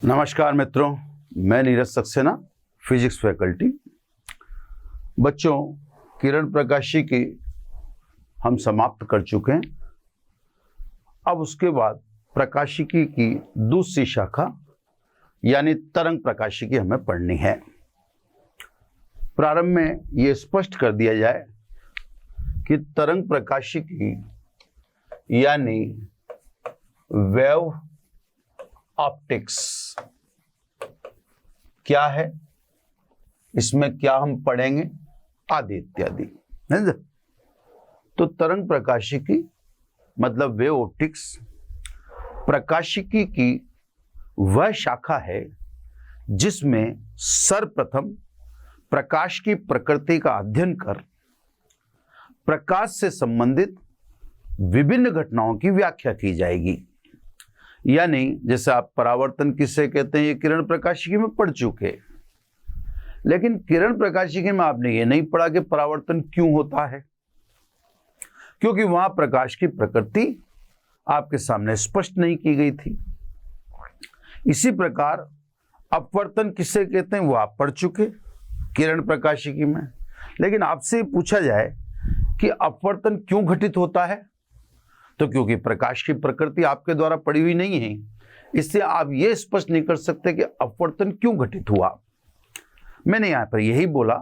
नमस्कार मित्रों, मैं नीरज सक्सेना, फिजिक्स फैकल्टी। बच्चों, किरण प्रकाशी की हम समाप्त कर चुके हैं। अब उसके बाद प्रकाशिकी की दूसरी शाखा यानी तरंग प्रकाशिकी हमें पढ़नी है। प्रारंभ में ये स्पष्ट कर दिया जाए कि तरंग प्रकाशिकी यानी वेव ऑप्टिक्स क्या है, इसमें क्या हम पढ़ेंगे आदि इत्यादि। तो तरंग प्रकाशिकी मतलब वेव ऑप्टिक्स प्रकाशिकी की वह शाखा है जिसमें सर्वप्रथम प्रकाश की प्रकृति का अध्ययन कर प्रकाश से संबंधित विभिन्न घटनाओं की व्याख्या की जाएगी। यानी जैसे आप परावर्तन किसे कहते हैं, ये किरण प्रकाशिकी में पढ़ चुके, लेकिन किरण प्रकाशिकी में आपने ये नहीं पढ़ा कि परावर्तन क्यों होता है, क्योंकि वहां प्रकाश की प्रकृति आपके सामने स्पष्ट नहीं की गई थी। इसी प्रकार अपवर्तन किसे कहते हैं वो आप पढ़ चुके किरण प्रकाशिकी में, लेकिन आपसे पूछा जाए कि अपवर्तन क्यों घटित होता है, तो क्योंकि प्रकाश की प्रकृति आपके द्वारा पढ़ी हुई नहीं है, इससे आप ये स्पष्ट नहीं कर सकते कि अपवर्तन क्यों घटित हुआ। मैंने यहां पर यही बोला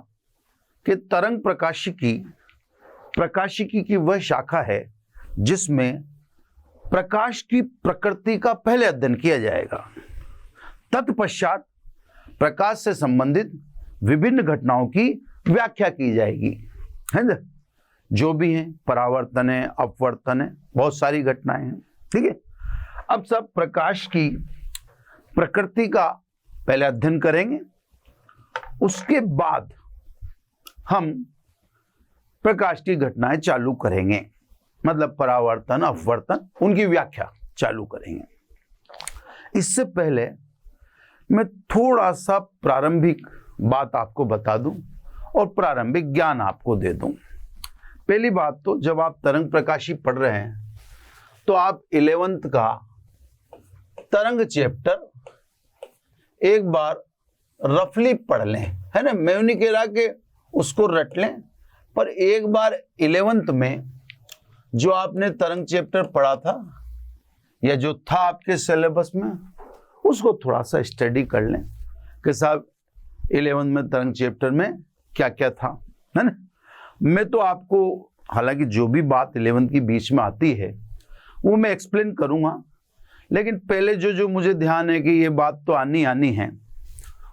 कि तरंग प्रकाशिकी की वह शाखा है जिसमें प्रकाश की प्रकृति का पहले अध्ययन किया जाएगा, तत्पश्चात प्रकाश से संबंधित विभिन्न घटनाओं की व्याख्या की जाएगी, है ना। जो भी हैं, परावर्तन है, अपवर्तन है, बहुत सारी घटनाएं हैं, ठीक है। अब सब प्रकाश की प्रकृति का पहले अध्ययन करेंगे, उसके बाद हम प्रकाश की घटनाएं चालू करेंगे, मतलब परावर्तन, अपवर्तन, उनकी व्याख्या चालू करेंगे। इससे पहले मैं थोड़ा सा प्रारंभिक बात आपको बता दूं और प्रारंभिक ज्ञान आपको दे दूं। पहली बात तो जब आप तरंग प्रकाशी पढ़ रहे हैं तो आप 11th का तरंग चैप्टर एक बार रफली पढ़ लें, है ना। मैं नहीं कह रहा कि उसको रट लें, पर एक बार 11th में जो आपने तरंग चैप्टर पढ़ा था या जो था आपके सिलेबस में, उसको थोड़ा सा स्टडी कर लें कि साहब 11th में तरंग चैप्टर में क्या क्या था, है ना। मैं तो आपको हालांकि जो भी बात 11th की बीच में आती है वो मैं एक्सप्लेन करूंगा, लेकिन पहले जो मुझे ध्यान है कि ये बात तो आनी है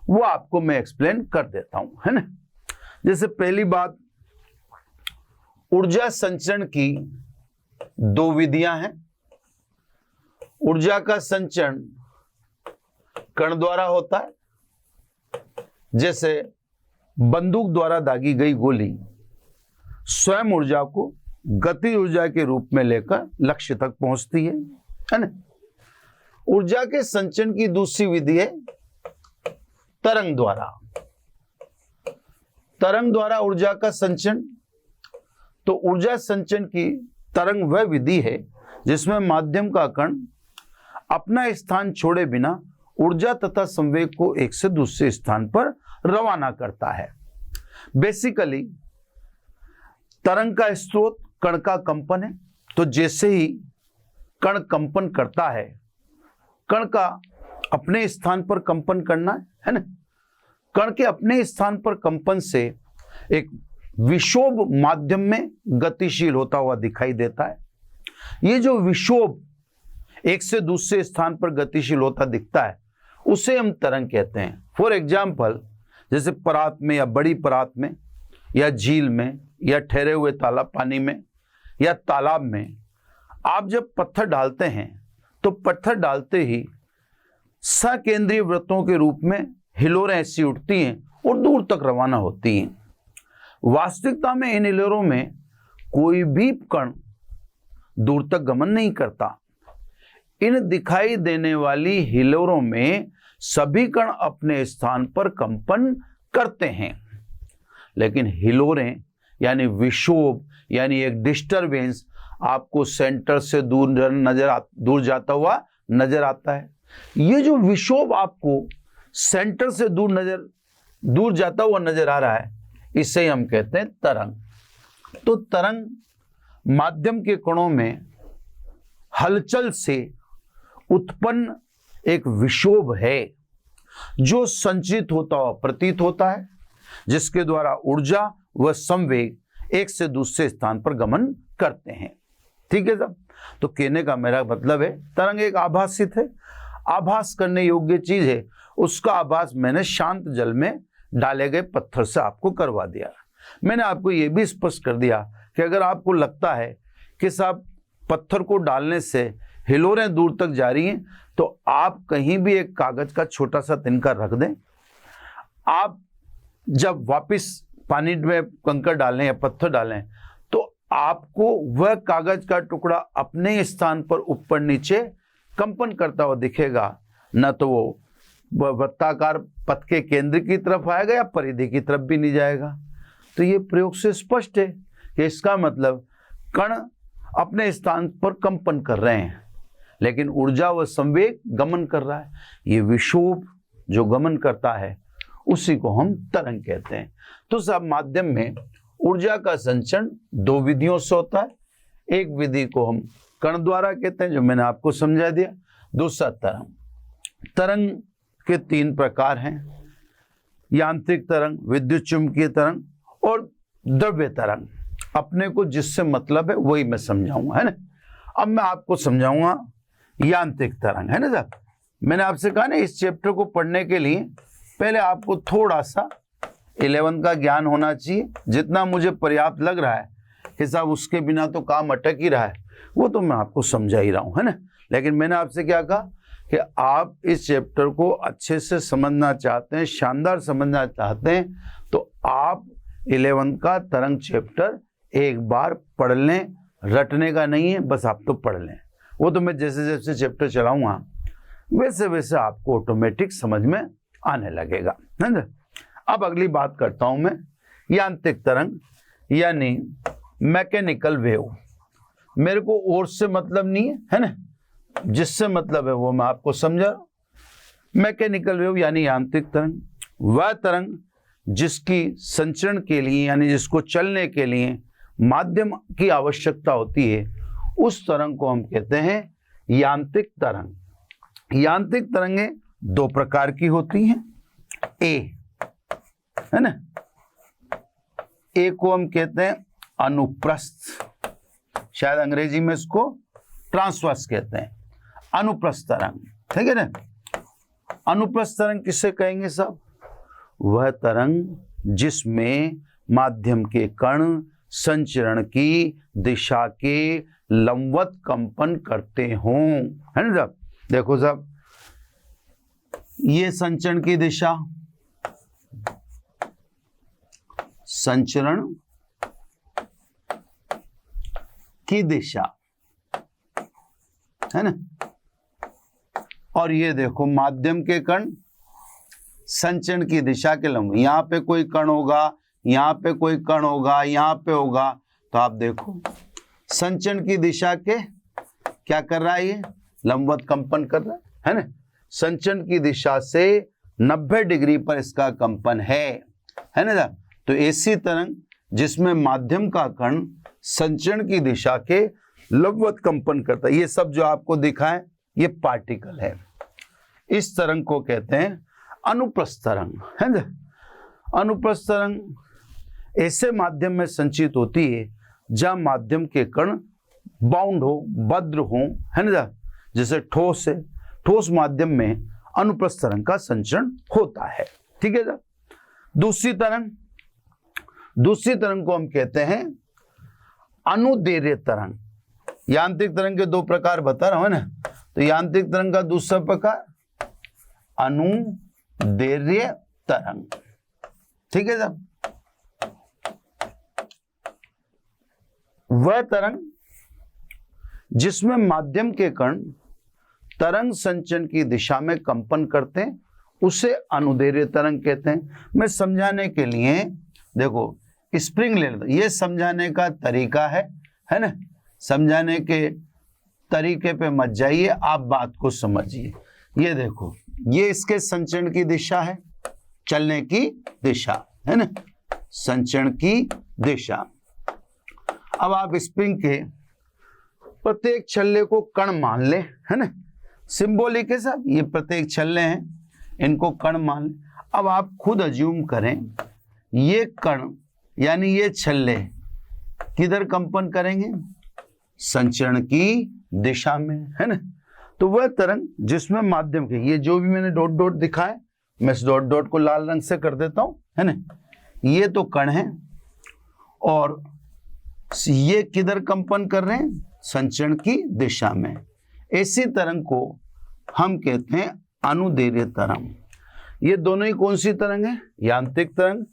वो आपको मैं एक्सप्लेन कर देता हूं, है ना। जैसे पहली बात, ऊर्जा संचरण की दो विधियां हैं। ऊर्जा का संचरण कण द्वारा होता है, जैसे बंदूक द्वारा दागी गई गोली स्वयं ऊर्जा को गति ऊर्जा के रूप में लेकर लक्ष्य तक पहुंचती है ना। ऊर्जा के संचरण की दूसरी विधि है तरंग द्वारा। तरंग द्वारा ऊर्जा का संचरण, तो ऊर्जा संचरण की तरंग वह विधि है जिसमें माध्यम का कण अपना स्थान छोड़े बिना ऊर्जा तथा संवेग को एक से दूसरे स्थान पर रवाना करता है। बेसिकली तरंग का स्रोत कण का कंपन है, तो जैसे ही कण कंपन करता है, कण का अपने स्थान पर कंपन करना है ना। कण के अपने स्थान पर कंपन से एक विक्षोभ माध्यम में गतिशील होता हुआ दिखाई देता है। ये जो विक्षोभ एक से दूसरे स्थान पर गतिशील होता दिखता है उसे हम तरंग कहते हैं। फॉर एग्जाम्पल, जैसे परात में या बड़ी परात में या झील में या ठहरे हुए तालाब पानी में या तालाब में आप जब पत्थर डालते हैं तो पत्थर डालते ही सकेंद्रीय वृत्तों के रूप में हिलोरें ऐसी उठती हैं और दूर तक रवाना होती हैं। वास्तविकता में इन हिलोरों में कोई भी कण दूर तक गमन नहीं करता। इन दिखाई देने वाली हिलोरों में सभी कण अपने स्थान पर कंपन करते हैं, लेकिन हिलोरें यानी विक्षोभ यानी एक डिस्टरबेंस आपको सेंटर से दूर जाता हुआ नजर आता है। ये जो विक्षोभ आपको सेंटर से दूर जाता हुआ नजर आ रहा है, इसे हम कहते हैं तरंग। तो तरंग माध्यम के कणों में हलचल से उत्पन्न एक विक्षोभ है जो संचित होता हुआ प्रतीत होता है, जिसके द्वारा ऊर्जा व संवेग एक से दूसरे स्थान पर गमन करते हैं। ठीक है साहब। तो कहने का मेरा मतलब है तरंग एक आभासित है, आभास करने योग्य चीज है। उसका आभास मैंने शांत जल में डाले गए पत्थर से आपको करवा दिया। मैंने आपको यह भी स्पष्ट कर दिया कि अगर आपको लगता है कि साहब पत्थर को डालने से हिलोरें दूर तक जा रही हैं, तो आप कहीं भी एक कागज का छोटा सा तिनका रख दें। आप जब वापस पानी में कंकड़ डालें या पत्थर डालें, तो आपको वह कागज का टुकड़ा अपने स्थान पर ऊपर नीचे कंपन करता हुआ दिखेगा, न तो वो वृत्ताकार पथ के केंद्र की तरफ आएगा या परिधि की तरफ भी नहीं जाएगा। तो ये प्रयोग से स्पष्ट है कि इसका मतलब कण अपने स्थान पर कंपन कर रहे हैं, लेकिन ऊर्जा व संवेग गमन कर रहा है। ये विक्षोभ जो गमन करता है उसी को हम तरंग कहते हैं। तो सब माध्यम में ऊर्जा का संचरण दो विधियों से होता है। एक विधि को हम कण द्वारा कहते हैं, जो मैंने आपको समझा दिया। दूसरा तरंग। तरंग के तीन प्रकार हैं, यांत्रिक तरंग, विद्युत चुंबकीय तरंग और द्रव्य तरंग। अपने को जिससे मतलब है वही मैं समझाऊंगा, है ना। अब मैं आपको समझाऊंगा यांत्रिक तरंग, है ना साहब। मैंने आपसे कहा ना इस चैप्टर को पढ़ने के लिए पहले आपको थोड़ा सा 11 का ज्ञान होना चाहिए। जितना मुझे पर्याप्त लग रहा है कि साहब उसके बिना तो काम अटक ही रहा है, वो तो मैं आपको समझा ही रहा हूँ, है ना। लेकिन मैंने आपसे क्या कहा कि आप इस चैप्टर को अच्छे से समझना चाहते हैं, शानदार समझना चाहते हैं, तो आप 11 का तरंग चैप्टर एक बार पढ़ लें। रटने का नहीं है, बस आप तो पढ़ लें। वो तो मैं जैसे जैसे चैप्टर चलाऊंगा वैसे वैसे आपको ऑटोमेटिक समझ में आने लगेगा, है ना। अब अगली बात करता हूं मैं यांत्रिक तरंग यानी मैकेनिकल वेव। मेरे को और से मतलब नहीं है ना, जिससे मतलब है वो मैं आपको समझा। मैकेनिकल वेव यानी यांत्रिक तरंग वह तरंग जिसकी संचरण के लिए यानी जिसको चलने के लिए माध्यम की आवश्यकता होती है, उस तरंग को हम कहते हैं यांत्रिक तरंग। यांत्रिक तरंगें दो प्रकार की होती हैं। ए, है ना, ए को हम कहते हैं अनुप्रस्थ, शायद अंग्रेजी में इसको ट्रांसवर्स कहते हैं, अनुप्रस्थ तरंग, ठीक है ना। अनुप्रस्थ तरंग किसे कहेंगे साहब? वह तरंग जिसमें माध्यम के कण संचरण की दिशा के लंबवत कंपन करते हों, है ना साहब। देखो साहब, ये संचरण की दिशा, संचरण की दिशा, है ना। और ये देखो माध्यम के कण संचरण की दिशा के लंब। यहां पे कोई कण होगा, यहां पे कोई कण होगा, यहां पे होगा, तो आप देखो संचरण की दिशा के क्या कर रहा है, ये लंबवत कंपन कर रहा है ना। संचरण की दिशा से 90 डिग्री पर इसका कंपन है ना। तो ऐसी तरंग जिसमें माध्यम का कण संचरण की दिशा के लंबवत कंपन करता है। ये सब जो आपको दिखा है ये पार्टिकल है। इस तरंग को कहते हैं अनुप्रस्थ तरंग, है ना। अनुप्रस्थ तरंग ऐसे माध्यम में संचित होती है जहां माध्यम के कण बाउंड हो, बद्र हो, है ना। जैसे ठोस है, ठोस माध्यम में अनुप्रस्थ तरंग का संचरण होता है, ठीक है ना। दूसरी तरंग को हम कहते हैं अनुदैर्घ्य तरंग। यांत्रिक तरंग के दो प्रकार बता रहा हूं ना, तो यांत्रिक तरंग का दूसरा प्रकार अनुदैर्घ्य तरंग, ठीक है साहब। वह तरंग जिसमें माध्यम के कण तरंग संचरण की दिशा में कंपन करते हैं उसे अनुदैर्घ्य तरंग कहते हैं। मैं समझाने के लिए देखो स्प्रिंग ले लो, ये समझाने का तरीका है ना। समझाने के तरीके पे मत जाइए, आप बात को समझिए। ये देखो, ये इसके संचरण की दिशा है, चलने की दिशा है ना, संचरण की दिशा। अब आप स्प्रिंग के प्रत्येक छल्ले को कण मान ले, है ना, सिंबॉलिक है साहब, ये प्रत्येक छल्ले हैं, इनको कण मान ले। अब आप खुद अज्यूम करें, ये कण यानी ये छल्ले किधर कंपन करेंगे? संचरण की दिशा में, है ना। तो वह तरंग जिसमें माध्यम के, ये जो भी मैंने डॉट डॉट दिखाए, मैं इस डॉट डॉट को लाल रंग से कर देता हूं, है ना। ये तो कण है और ये किधर कंपन कर रहे हैं? संचरण की दिशा में। ऐसी तरंग को हम कहते हैं अनुदैर्घ्य तरंग। ये दोनों ही कौन सी तरंग है? यांत्रिक तरंग।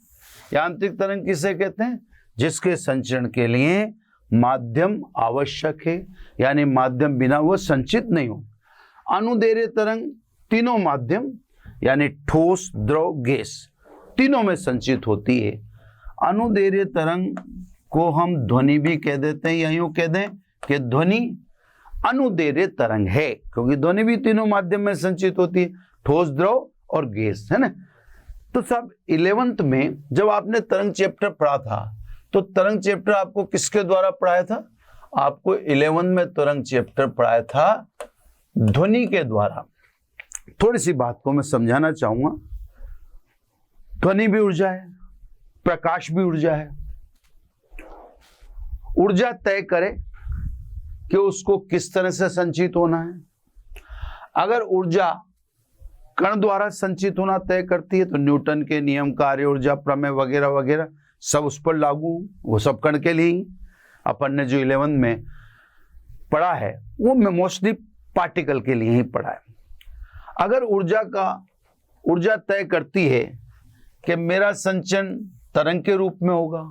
यांत्रिक तरंग किसे कहते हैं? जिसके संचरण के लिए माध्यम आवश्यक है, यानी माध्यम बिना वो संचित नहीं हो। अनुदैर्घ्य तरंग तीनों माध्यम यानी ठोस, द्रव, गैस तीनों में संचित होती है। अनुदैर्घ्य तरंग को हम ध्वनि भी कह देते हैं, या यूं कह दें कि ध्वनि अनुदैर्घ्य तरंग है, क्योंकि ध्वनि भी तीनों माध्यम में संचित होती है, ठोस, द्रव और गैस, है ना। तो सब 11th में जब आपने तरंग चैप्टर पढ़ा था, तो तरंग चैप्टर आपको किसके द्वारा पढ़ाया था? आपको 11th में तरंग चैप्टर पढ़ाया था ध्वनि के द्वारा। थोड़ी सी बात को मैं समझाना चाहूंगा। ध्वनि भी ऊर्जा है, प्रकाश भी ऊर्जा है। ऊर्जा तय करे कि उसको किस तरह से संचित होना है। अगर ऊर्जा कण द्वारा संचित होना तय करती है तो न्यूटन के नियम, कार्य ऊर्जा प्रमेय वगैरह वगैरह सब उस पर लागू, वो सब कण के लिए ही। अपन ने जो 11th में पढ़ा है वो मोस्टली पार्टिकल के लिए ही पढ़ा है। अगर ऊर्जा तय करती है कि मेरा संचरण तरंग के रूप में होगा,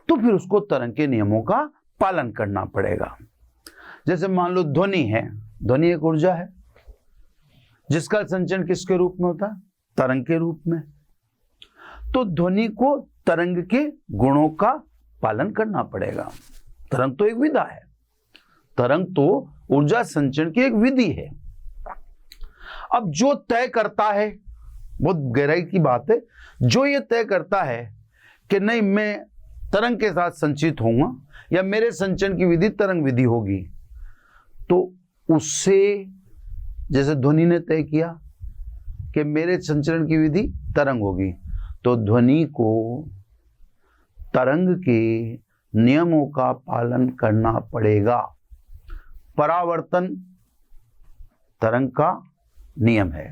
तो फिर उसको तरंग के नियमों का पालन करना पड़ेगा। जैसे मान लो ध्वनि है, ध्वनि एक ऊर्जा है जिसका संचरण किसके रूप में होता है? तरंग के रूप में। तो ध्वनि को तरंग के गुणों का पालन करना पड़ेगा। तरंग तो एक विधा है, तरंग तो ऊर्जा संचरण की एक विधि है। अब जो तय करता है, बहुत गहराई की बात है, जो ये तय करता है कि नहीं मैं तरंग के साथ संचित होऊंगा या मेरे संचरण की विधि तरंग विधि होगी, तो उससे, जैसे ध्वनि ने तय किया कि मेरे संचरण की विधि तरंग होगी, तो ध्वनि को तरंग के नियमों का पालन करना पड़ेगा। परावर्तन तरंग का नियम है,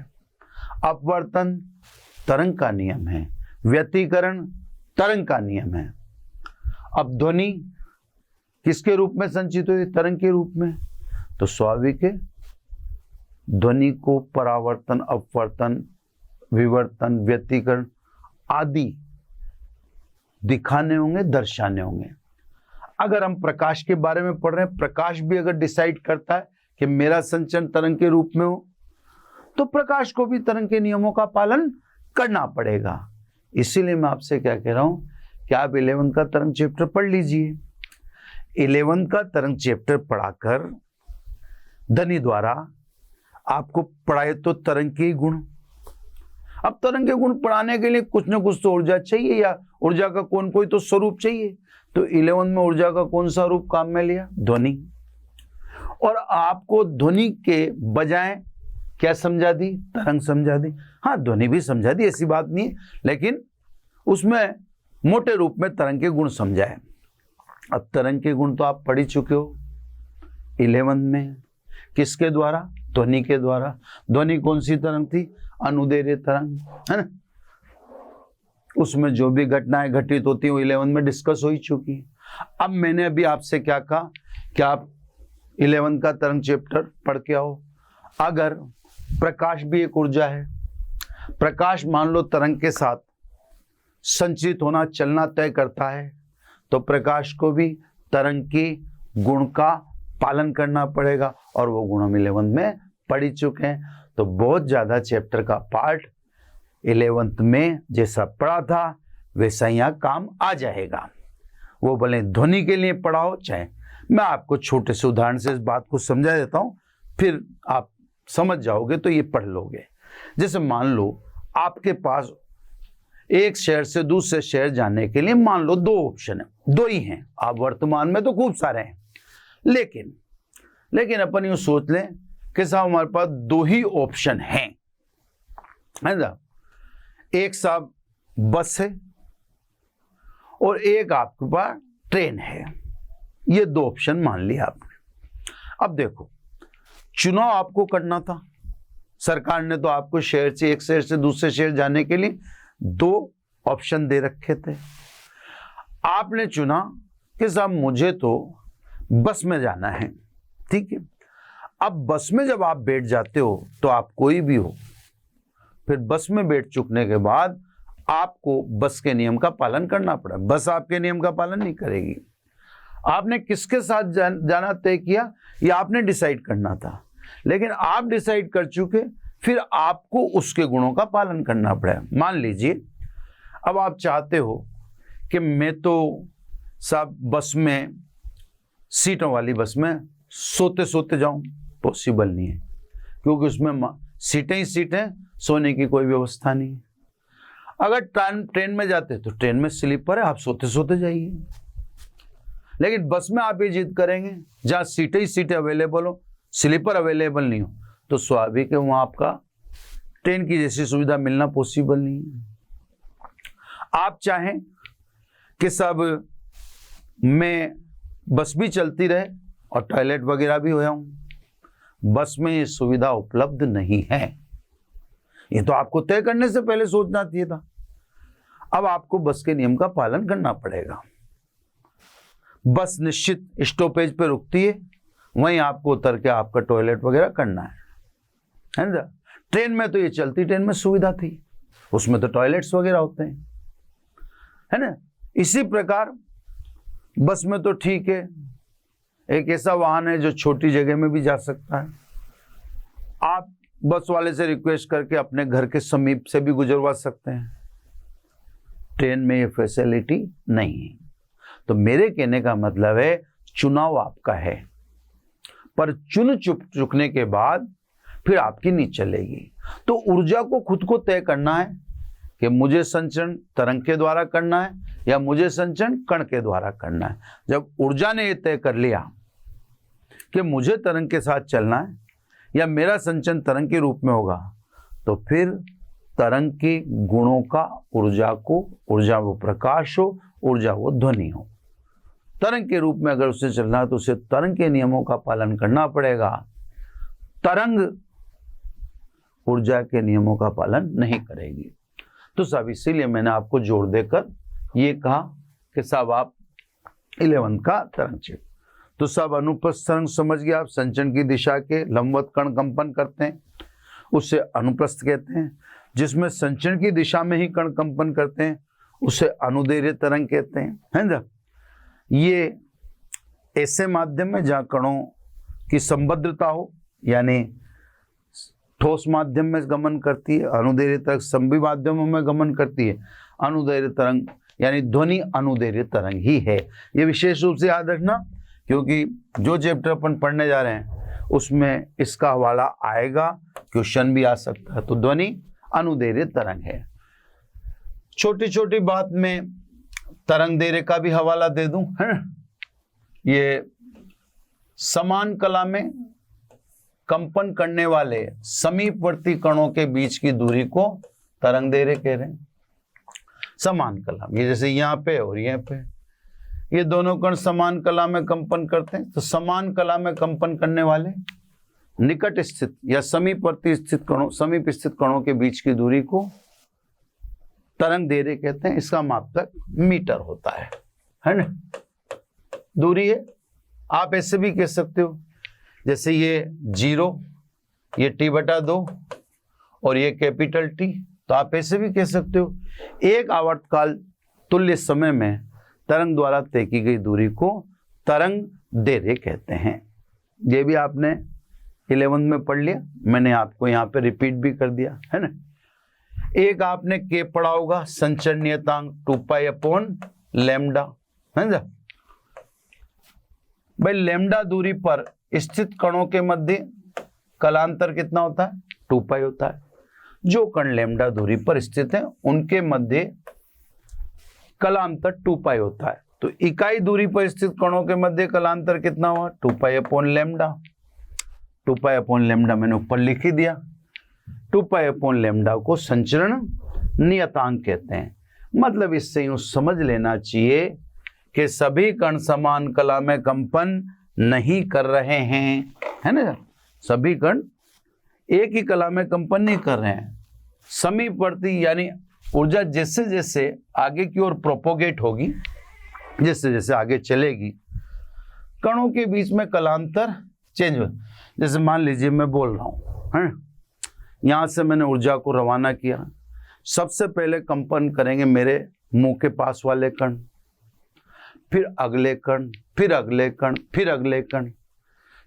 अपवर्तन तरंग का नियम है, व्यतिकरण तरंग का नियम है। अब ध्वनि किसके रूप में संचित हुई? तरंग के रूप में। तो स्वाभाविक है ध्वनि को परावर्तन, अपवर्तन, विवर्तन, व्यतिकरण आदि दिखाने होंगे, दर्शाने होंगे। अगर हम प्रकाश के बारे में पढ़ रहे हैं, प्रकाश भी अगर डिसाइड करता है कि मेरा संचरण तरंग के रूप में हो, तो प्रकाश को भी तरंग के नियमों का पालन करना पड़ेगा। इसीलिए मैं आपसे क्या कह रहा हूं कि आप 11th का तरंग चैप्टर पढ़ लीजिए। 11th का तरंग चैप्टर पढ़ाकर ध्वनि द्वारा आपको पढ़ाए तो तरंग के गुण। अब तरंग के गुण पढ़ाने के लिए कुछ ना कुछ तो ऊर्जा चाहिए, या ऊर्जा का कोई तो स्वरूप चाहिए। तो 11th में ऊर्जा का कौन सा रूप काम में लिया? ध्वनि। और आपको ध्वनि के बजाय क्या समझा दी? तरंग समझा दी। हाँ, ध्वनि भी समझा दी, ऐसी बात नहीं है, लेकिन उसमें मोटे रूप में तरंग के गुण समझाए। अब तरंग के गुण तो आप पढ़ ही चुके हो 11th में। किसके द्वारा? ध्वनि के द्वारा। ध्वनि कौन सी तरंग थी? अनुदैर्घ्य तरंग, है ना। उसमें जो भी घटनाएं घटित होती हैं वो 11th में डिस्कस हो ही चुकी। अब मैंने अभी आपसे क्या कहा कि आप 11th का तरंग चैप्टर पढ़ के आओ। अगर प्रकाश भी एक ऊर्जा है, प्रकाश मान लो तरंग के साथ संचित होना, चलना तय करता है, तो प्रकाश को भी तरंग के गुण का पालन करना पड़ेगा, और वो गुण हम 11th में पढ़ चुके हैं। तो बहुत ज़्यादा चैप्टर का पार्ट 11th में जैसा पढ़ा था वैसा यहाँ काम आ जाएगा। वो भले ध्वनि के लिए पढ़ाओ, चाहे मैं आपको छोटे से उदाहरण से इस बात को समझा देता हूँ, फिर आप समझ जाओगे तो ये पढ़ लोगे। जैसे मान लो आपके पास एक शहर से दूसरे शहर जाने के लिए मान लो 2 ऑप्शन है, 2 ही हैं। आप वर्तमान में तो खूब सारे हैं, लेकिन अपन यूं सोच लें कि साहब हमारे पास 2 ही ऑप्शन हैं, है ना। एक साहब बस है और एक आपके पास ट्रेन है। ये 2 ऑप्शन मान लिया आपने। अब देखो, चुनाव आपको करना था। सरकार ने तो आपको एक शहर से दूसरे शहर जाने के लिए 2 ऑप्शन दे रखे थे। आपने चुना कि साहब मुझे तो बस में जाना है, ठीक है। अब बस में जब आप बैठ जाते हो तो आप कोई भी हो, फिर बस में बैठ चुकने के बाद आपको बस के नियम का पालन करना पड़ा। बस आपके नियम का पालन नहीं करेगी। आपने किसके साथ जाना तय किया, ये आपने डिसाइड करना था, लेकिन आप डिसाइड कर चुके, फिर आपको उसके गुणों का पालन करना पड़ा। मान लीजिए अब आप चाहते हो कि मैं तो साहब बस में, सीटों वाली बस में सोते सोते जाऊं, पॉसिबल नहीं है, क्योंकि उसमें सीटें ही सीटें, सोने की कोई व्यवस्था नहीं है। अगर ट्रेन में जाते तो ट्रेन में स्लीपर है, आप सोते सोते जाइए। लेकिन बस में आप ये जिद करेंगे जहां सीटें ही सीटें अवेलेबल हो, स्लीपर अवेलेबल नहीं हो, तो स्वाभाविक है वहां आपका ट्रेन की जैसी सुविधा मिलना पॉसिबल नहीं है। आप चाहें कि सब में बस भी चलती रहे और टॉयलेट वगैरह भी हो जाऊं, बस में ये सुविधा उपलब्ध नहीं है। ये तो आपको तय करने से पहले सोचना चाहिए था। अब आपको बस के नियम का पालन करना पड़ेगा। बस निश्चित स्टॉपेज पे रुकती है, वहीं आपको उतर के आपका टॉयलेट वगैरह करना है ना। ट्रेन में तो ये चलती ट्रेन में सुविधा थी, उसमें तो टॉयलेट्स वगैरह होते हैं, है ना। इसी प्रकार बस में तो ठीक है, एक ऐसा वाहन है जो छोटी जगह में भी जा सकता है। आप बस वाले से रिक्वेस्ट करके अपने घर के समीप से भी गुजरवा सकते हैं। ट्रेन में ये फैसिलिटी नहीं है। तो मेरे कहने का मतलब है, चुनाव आपका है, पर चुन चुकने के बाद फिर आपकी नहीं चलेगी। तो ऊर्जा को खुद को तय करना है कि मुझे संचरण तरंग के द्वारा करना है या मुझे संचरण कण के द्वारा करना है। जब ऊर्जा ने यह तय कर लिया कि मुझे तरंग के साथ चलना है या मेरा संचरण तरंग के रूप में होगा, तो फिर तरंग के गुणों का ऊर्जा वो प्रकाश हो, ऊर्जा वो ध्वनि हो, तरंग के रूप में अगर उसे चलना है तो उसे तरंग के नियमों का पालन करना पड़ेगा। तरंग ऊर्जा के नियमों का पालन नहीं करेगी। तो साहब इसीलिए मैंने आपको जोड़ देकर ये कहा कि साहब आप 11 का तरंग क्षेत्र। तो साहब अनुप्रस्थ तरंग समझ गए आप, संचरण की दिशा के लंबवत कण कंपन करते हैं, उसे अनुप्रस्थ कहते हैं। जिसमें संचरण की दिशा में ही कण कंपन करते हैं उसे अनुदैर्घ्य तरंग कहते हैं, है ना। ये ऐसे माध्यम में जहाँ कणों की संबद्धता हो, यानी ठोस माध्यम में गमन करती है। अनुदैर्घ्य तरंग संभी माध्यमों में गमन करती है। अनुदैर्घ्य तरंग यानी ध्वनि अनुदैर्घ्य तरंग ही है। ये विशेष रूप से याद रखना, क्योंकि जो चैप्टर अपन पढ़ने जा रहे हैं उसमें इसका हवाला आएगा, क्वेश्चन भी आ सकता है। तो ध्वनि अनुदैर्घ्य तरंग है। छोटी छोटी बात में तरंग दैर्घ्य का भी हवाला दे दूं, है। ये समान कला में कंपन करने वाले समीपवर्ती कणों के बीच की दूरी को तरंग दैर्घ्य कह रहे हैं। समान कला, ये जैसे यहाँ पे और यहाँ पे, ये दोनों कण समान कला में कंपन करते हैं। तो समान कला में कंपन करने वाले निकट स्थित या समीपवर्ती स्थित कणों, समीप स्थित कणों के बीच की दूरी को तरंग दैर्घ्य कहते हैं। इसका मापक मीटर होता है ना। दूरी है, आप ऐसे भी कह सकते हो, जैसे ये 0, ये T/2 और ये कैपिटल T। तो आप ऐसे भी कह सकते हो, एक आवर्तकाल तुल्य समय में तरंग द्वारा तय की गई दूरी को तरंग दैर्घ्य कहते हैं। ये भी आपने 11 में पढ़ लिया, मैंने आपको यहाँ पे रिपीट भी कर दिया, है ना। एक आपने के पढ़ा होगा, संचरण नियतांक 2π/λ, है ना। भाई लैम्डा दूरी पर स्थित कणों के मध्य कलांतर कितना होता है? 2 पाई होता है। जो कण लैम्डा दूरी पर स्थित है उनके मध्य कलांतर 2 पाई होता है। तो इकाई दूरी पर स्थित कणों के मध्य कलांतर कितना हुआ? 2 pi upon lambda. 2 pi upon lambda मैंने ऊपर लिख ही दिया। 2 पाई अपॉन लैम्डा को संचरण नियतांक कहते हैं। मतलब इससे यूं समझ लेना चाहिए कि सभी कण समान कला में कंपन नहीं कर रहे हैं, है ना। सभी कण एक ही कला में कंपन नहीं कर रहे हैं। समीपवर्ती यानी ऊर्जा जैसे जैसे आगे की ओर प्रोपोगेट होगी, जैसे जैसे आगे चलेगी, कणों के बीच में कलांतर चेंज हो। जैसे मान लीजिए मैं बोल रहा हूँ, है, यहाँ से मैंने ऊर्जा को रवाना किया। सबसे पहले कंपन करेंगे मेरे मुंह के पास वाले कण, फिर अगले कण, फिर अगले कण, फिर अगले कण।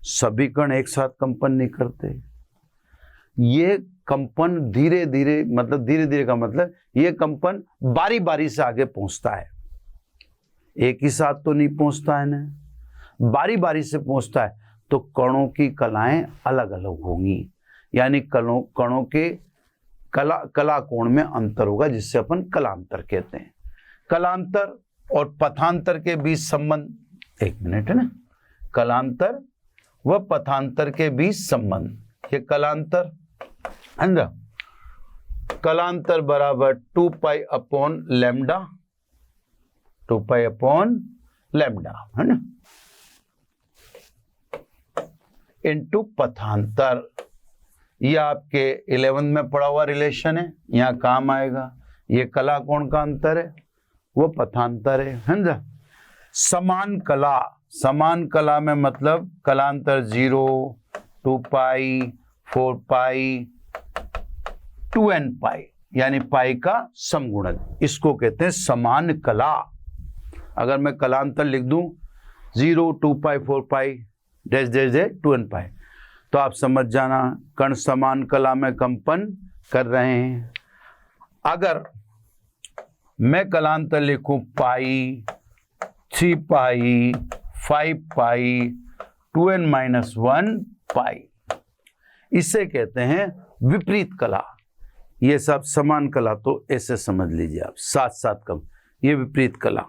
सभी कण एक साथ कंपन नहीं करते। ये कंपन धीरे धीरे, मतलब धीरे धीरे का मतलब ये कंपन बारी बारी से आगे पहुंचता है। एक ही साथ तो नहीं पहुंचता है ना, बारी बारी से पहुंचता है। तो कणों की कलाएं अलग अलग होंगी, यानी कणों के कला कोण में अंतर होगा, जिससे अपन कलांतर कहते हैं। कलांतर और पथांतर के बीच संबंध, एक मिनट, है ना, कलांतर व पथांतर के बीच संबंध। ये कलांतर है ना, कलांतर बराबर 2 pi upon lambda, 2 pi upon lambda, है ना, इनटू पथांतर। ये आपके 11th में पढ़ा हुआ रिलेशन है, यहाँ काम आएगा। ये कला कोण का अंतर है, वो पथांतर है ना। समान कला, समान कला में मतलब कलांतर 0, 2 पाई, 4 पाई, 2n पाई, यानी पाई का समगुणज, इसको कहते हैं समान कला। अगर मैं कलांतर लिख दूं 0, 2 पाई, 4 पाई, डैश डैश डैश 2n पाई, तो आप समझ जाना कण समान कला में कंपन कर रहे हैं। अगर मैं कलांतर लिखूं पाई, 3 पाई, 5 पाई, 2n-1 पाई, इसे कहते हैं विपरीत कला। ये सब समान कला तो ऐसे समझ लीजिए आप, साथ साथ कम, ये विपरीत कला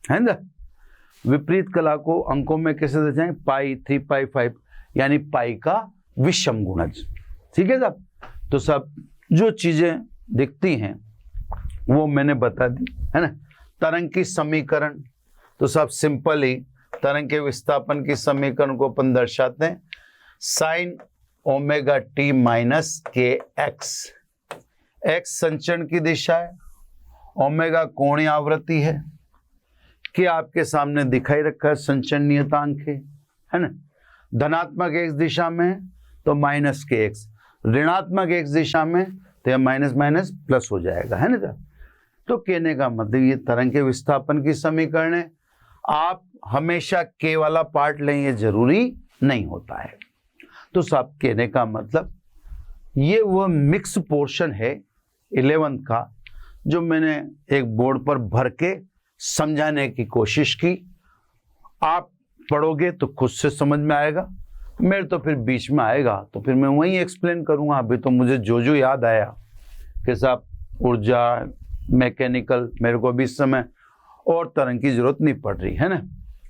है ना। विपरीत कला को अंकों में कैसे दर्शाएं? पाई, 3 पाई, 5, यानी पाई का विषम गुणज। ठीक है साहब। तो सब जो चीजें दिखती हैं वो मैंने बता दी, है ना। तरंग की समीकरण तो सब सिंपल ही, तरंग के विस्थापन की समीकरण को अपन दर्शाते हैं साइन ओमेगा टी माइनस के एक्स। एक्स संचरण की दिशा है, ओमेगा कोणीय आवृत्ति है, कि आपके सामने दिखाई रखा है संचरण नियतांक है ना। धनात्मक एक्स दिशा में तो माइनस के एक्स, ऋणात्मक एक्स दिशा में तो यह माइनस माइनस प्लस हो जाएगा, है ना। तो कहने का मतलब ये तरंग के विस्थापन की समीकरण है। आप हमेशा के वाला पार्ट लें, ये जरूरी नहीं होता है। तो साहब कहने का मतलब ये वह मिक्स पोर्शन है 11th का, जो मैंने एक बोर्ड पर भर के समझाने की कोशिश की। आप पढ़ोगे तो खुद से समझ में आएगा, मेरे तो फिर बीच में आएगा तो फिर मैं वहीं एक्सप्लेन करूंगा। अभी तो मुझे जो याद आया कि साहब ऊर्जा, मैकेनिकल, मेरे को अभी इस समय और तरंग की जरूरत नहीं पड़ रही है ना,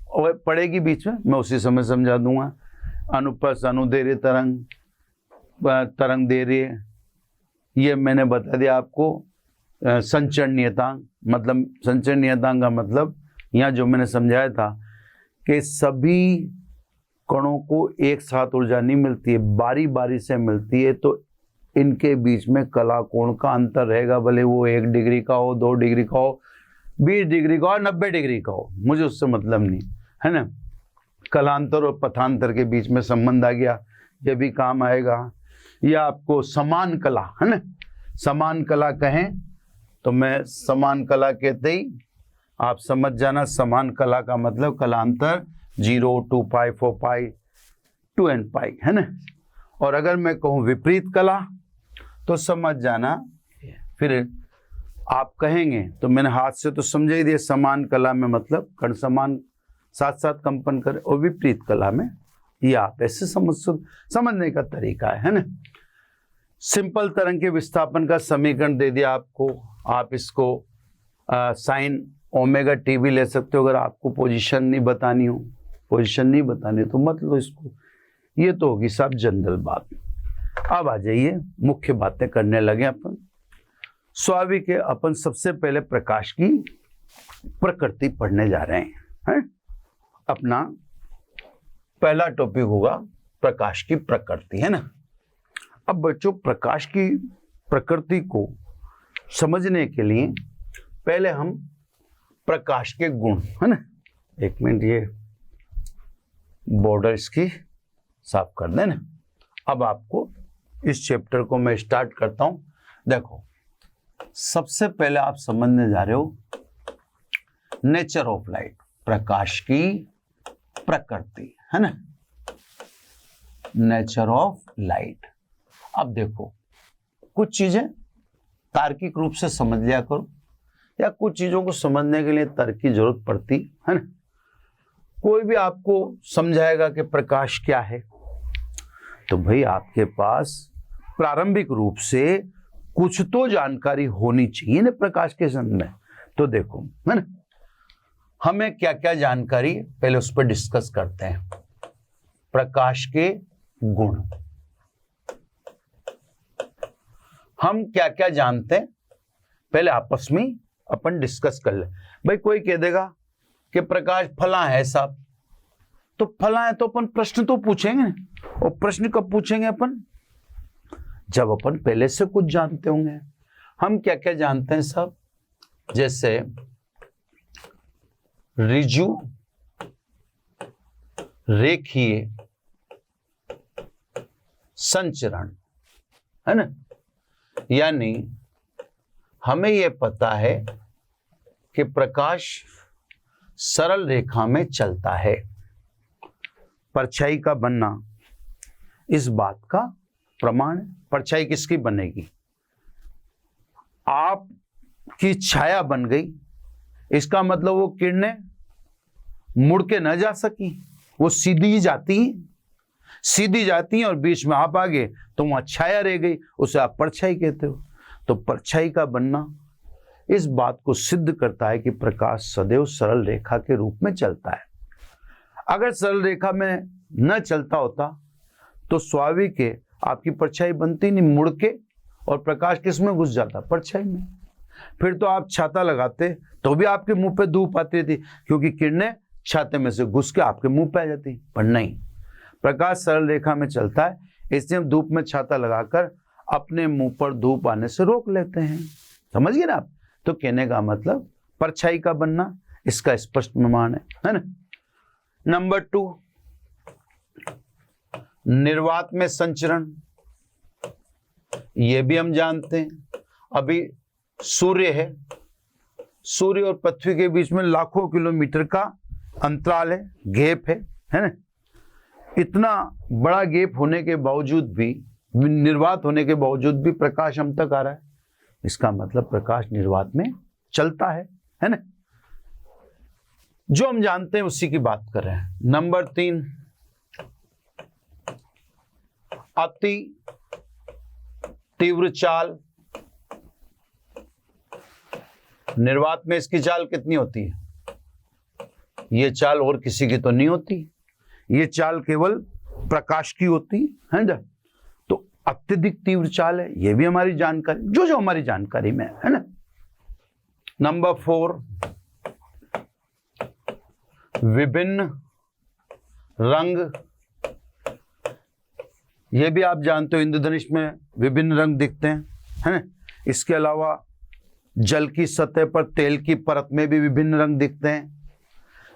और पड़ेगी बीच में, मैं उसी समय समझा दूंगा। अनुप्रस्थ अनुदैर्घ्य तरंग, तरंग दैर्घ्य, ये मैंने बता दिया आपको। संचरण नियतांक, मतलब संचरण नियतांक का मतलब यहाँ जो मैंने समझाया था कि सभी कणों को एक साथ ऊर्जा नहीं मिलती है, बारी बारी से मिलती है। तो इनके बीच में कला कोण का अंतर रहेगा, भले वो 1 डिग्री का हो, 2 डिग्री का हो, 20 डिग्री का हो, 90 डिग्री का हो, मुझे उससे मतलब नहीं, है ना। कलांतर और पथांतर के बीच में संबंध आ गया, ये भी काम आएगा। या आपको समान कला, है ना, समान कला कहें तो मैं समान कला कहते ही आप समझ जाना, समान कला का मतलब कलांतर 0, 2 पाई, 4 पाई, 2n पाई, है ना। और अगर मैं कहूँ विपरीत कला तो समझ जाना, फिर आप कहेंगे तो मैंने हाथ से तो समझा ही दिया, समान कला में मतलब कण समान साथ साथ कंपन करे, और विपरीत कला में ये आप ऐसे समझने का तरीका है ना। सिंपल तरंग के विस्थापन का समीकरण दे दिया आपको, आप इसको साइन ओमेगा टी भी ले सकते हो अगर आपको पोजीशन नहीं बतानी हो। पोजीशन नहीं बतानी तो मत लो इसको। ये तो होगी सब जनरल बात। अब आ जाइए, मुख्य बातें करने लगे अपन। स्वाभाविक है, अपन सबसे पहले प्रकाश की प्रकृति पढ़ने जा रहे हैं। अपना पहला टॉपिक होगा प्रकाश की प्रकृति, है ना। अब बच्चों, प्रकाश की प्रकृति को समझने के लिए पहले हम प्रकाश के गुण, है ना। एक मिनट, ये बॉर्डर इसकी साफ कर दें ना। अब आपको इस चैप्टर को मैं स्टार्ट करता हूं। देखो, सबसे पहले आप समझने जा रहे हो नेचर ऑफ लाइट, प्रकाश की प्रकृति, है ना। Nature of light. अब देखो, कुछ चीजें तार्किक रूप से समझ लिया करो, या कुछ चीजों को समझने के लिए तर्क की जरूरत पड़ती है ना। कोई भी आपको समझाएगा कि प्रकाश क्या है, तो भाई आपके पास प्रारंभिक रूप से कुछ तो जानकारी होनी चाहिए ना प्रकाश के संबंध में। तो देखो, है ना, हमें क्या क्या जानकारी, पहले उस पर डिस्कस करते हैं। प्रकाश के गुण हम क्या क्या जानते हैं, पहले आपस में अपन डिस्कस कर ले। भाई कोई कह देगा कि प्रकाश फला है साहब, तो फला है तो अपन प्रश्न तो पूछेंगे, और प्रश्न कब पूछेंगे अपन, जब अपन पहले से कुछ जानते होंगे। हम क्या क्या जानते हैं साहब, जैसे ऋजु रेखीय संचरण, है ना। यानी हमें यह पता है कि प्रकाश सरल रेखा में चलता है। परछाई का बनना इस बात का प्रमाण है। परछाई किसकी बनेगी, आपकी छाया बन गई, इसका मतलब वो किरणें मुड़ के न जा सकी, वो सीधी जाती हैं और बीच में आप आ गए तो वहां छाया रह गई, उसे आप परछाई कहते हो। तो परछाई का बनना इस बात को सिद्ध करता है कि प्रकाश सदैव सरल रेखा के रूप में चलता है। अगर सरल रेखा में न चलता होता तो स्वाभाविक है आपकी परछाई बनती नहीं, मुड़ के, और प्रकाश किस में घुस जाता, परछाई में। फिर तो आप छाता लगाते तो भी आपके मुंह पे धूप आती थी, क्योंकि किरणें छाते में से घुस के आपके मुंह पे आ जाती। पर नहीं, प्रकाश सरल रेखा में चलता है, इसलिए हम धूप में छाता लगाकर अपने मुंह पर धूप आने से रोक लेते हैं। समझ गए ना आप। तो कहने का मतलब परछाई का बनना इसका स्पष्ट प्रमाण है ना। नंबर 2, निर्वात में संचरण, यह भी हम जानते हैं। अभी सूर्य है, सूर्य और पृथ्वी के बीच में लाखों किलोमीटर का अंतराल है, गैप है ना। इतना बड़ा गैप होने के बावजूद भी, निर्वात होने के बावजूद भी प्रकाश हम तक आ रहा है। इसका मतलब प्रकाश निर्वात में चलता है ना। जो हम जानते हैं उसी की बात कर रहे हैं। नंबर 3, अति तीव्र चाल। निर्वात में इसकी चाल कितनी होती है, ये चाल और किसी की तो नहीं होती, ये चाल केवल प्रकाश की होती है ना। तो अत्यधिक तीव्र चाल है, ये भी हमारी जानकारी, जो हमारी जानकारी में है ना। नंबर 4, विभिन्न रंग, ये भी आप जानते हो इंद्रधनुष में विभिन्न रंग दिखते हैं, है ना। इसके अलावा जल की सतह पर तेल की परत में भी विभिन्न रंग दिखते हैं।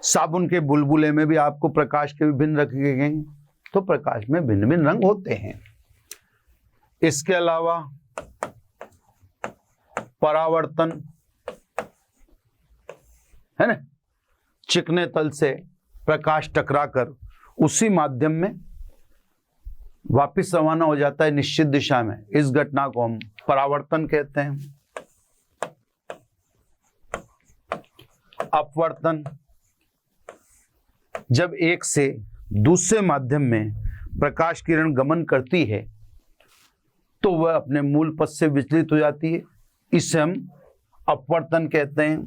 साबुन के बुलबुले में भी आपको प्रकाश के विभिन्न रंग दिखेंगे। तो प्रकाश में भिन्न भिन्न रंग होते हैं। इसके अलावा परावर्तन, है ना, चिकने तल से प्रकाश टकराकर उसी माध्यम में वापस रवाना हो जाता है निश्चित दिशा में। इस घटना को हम परावर्तन कहते हैं। अपवर्तन, जब एक से दूसरे माध्यम में प्रकाश किरण गमन करती है तो वह अपने मूल पथ से विचलित हो जाती है। इसे हम अपवर्तन कहते हैं।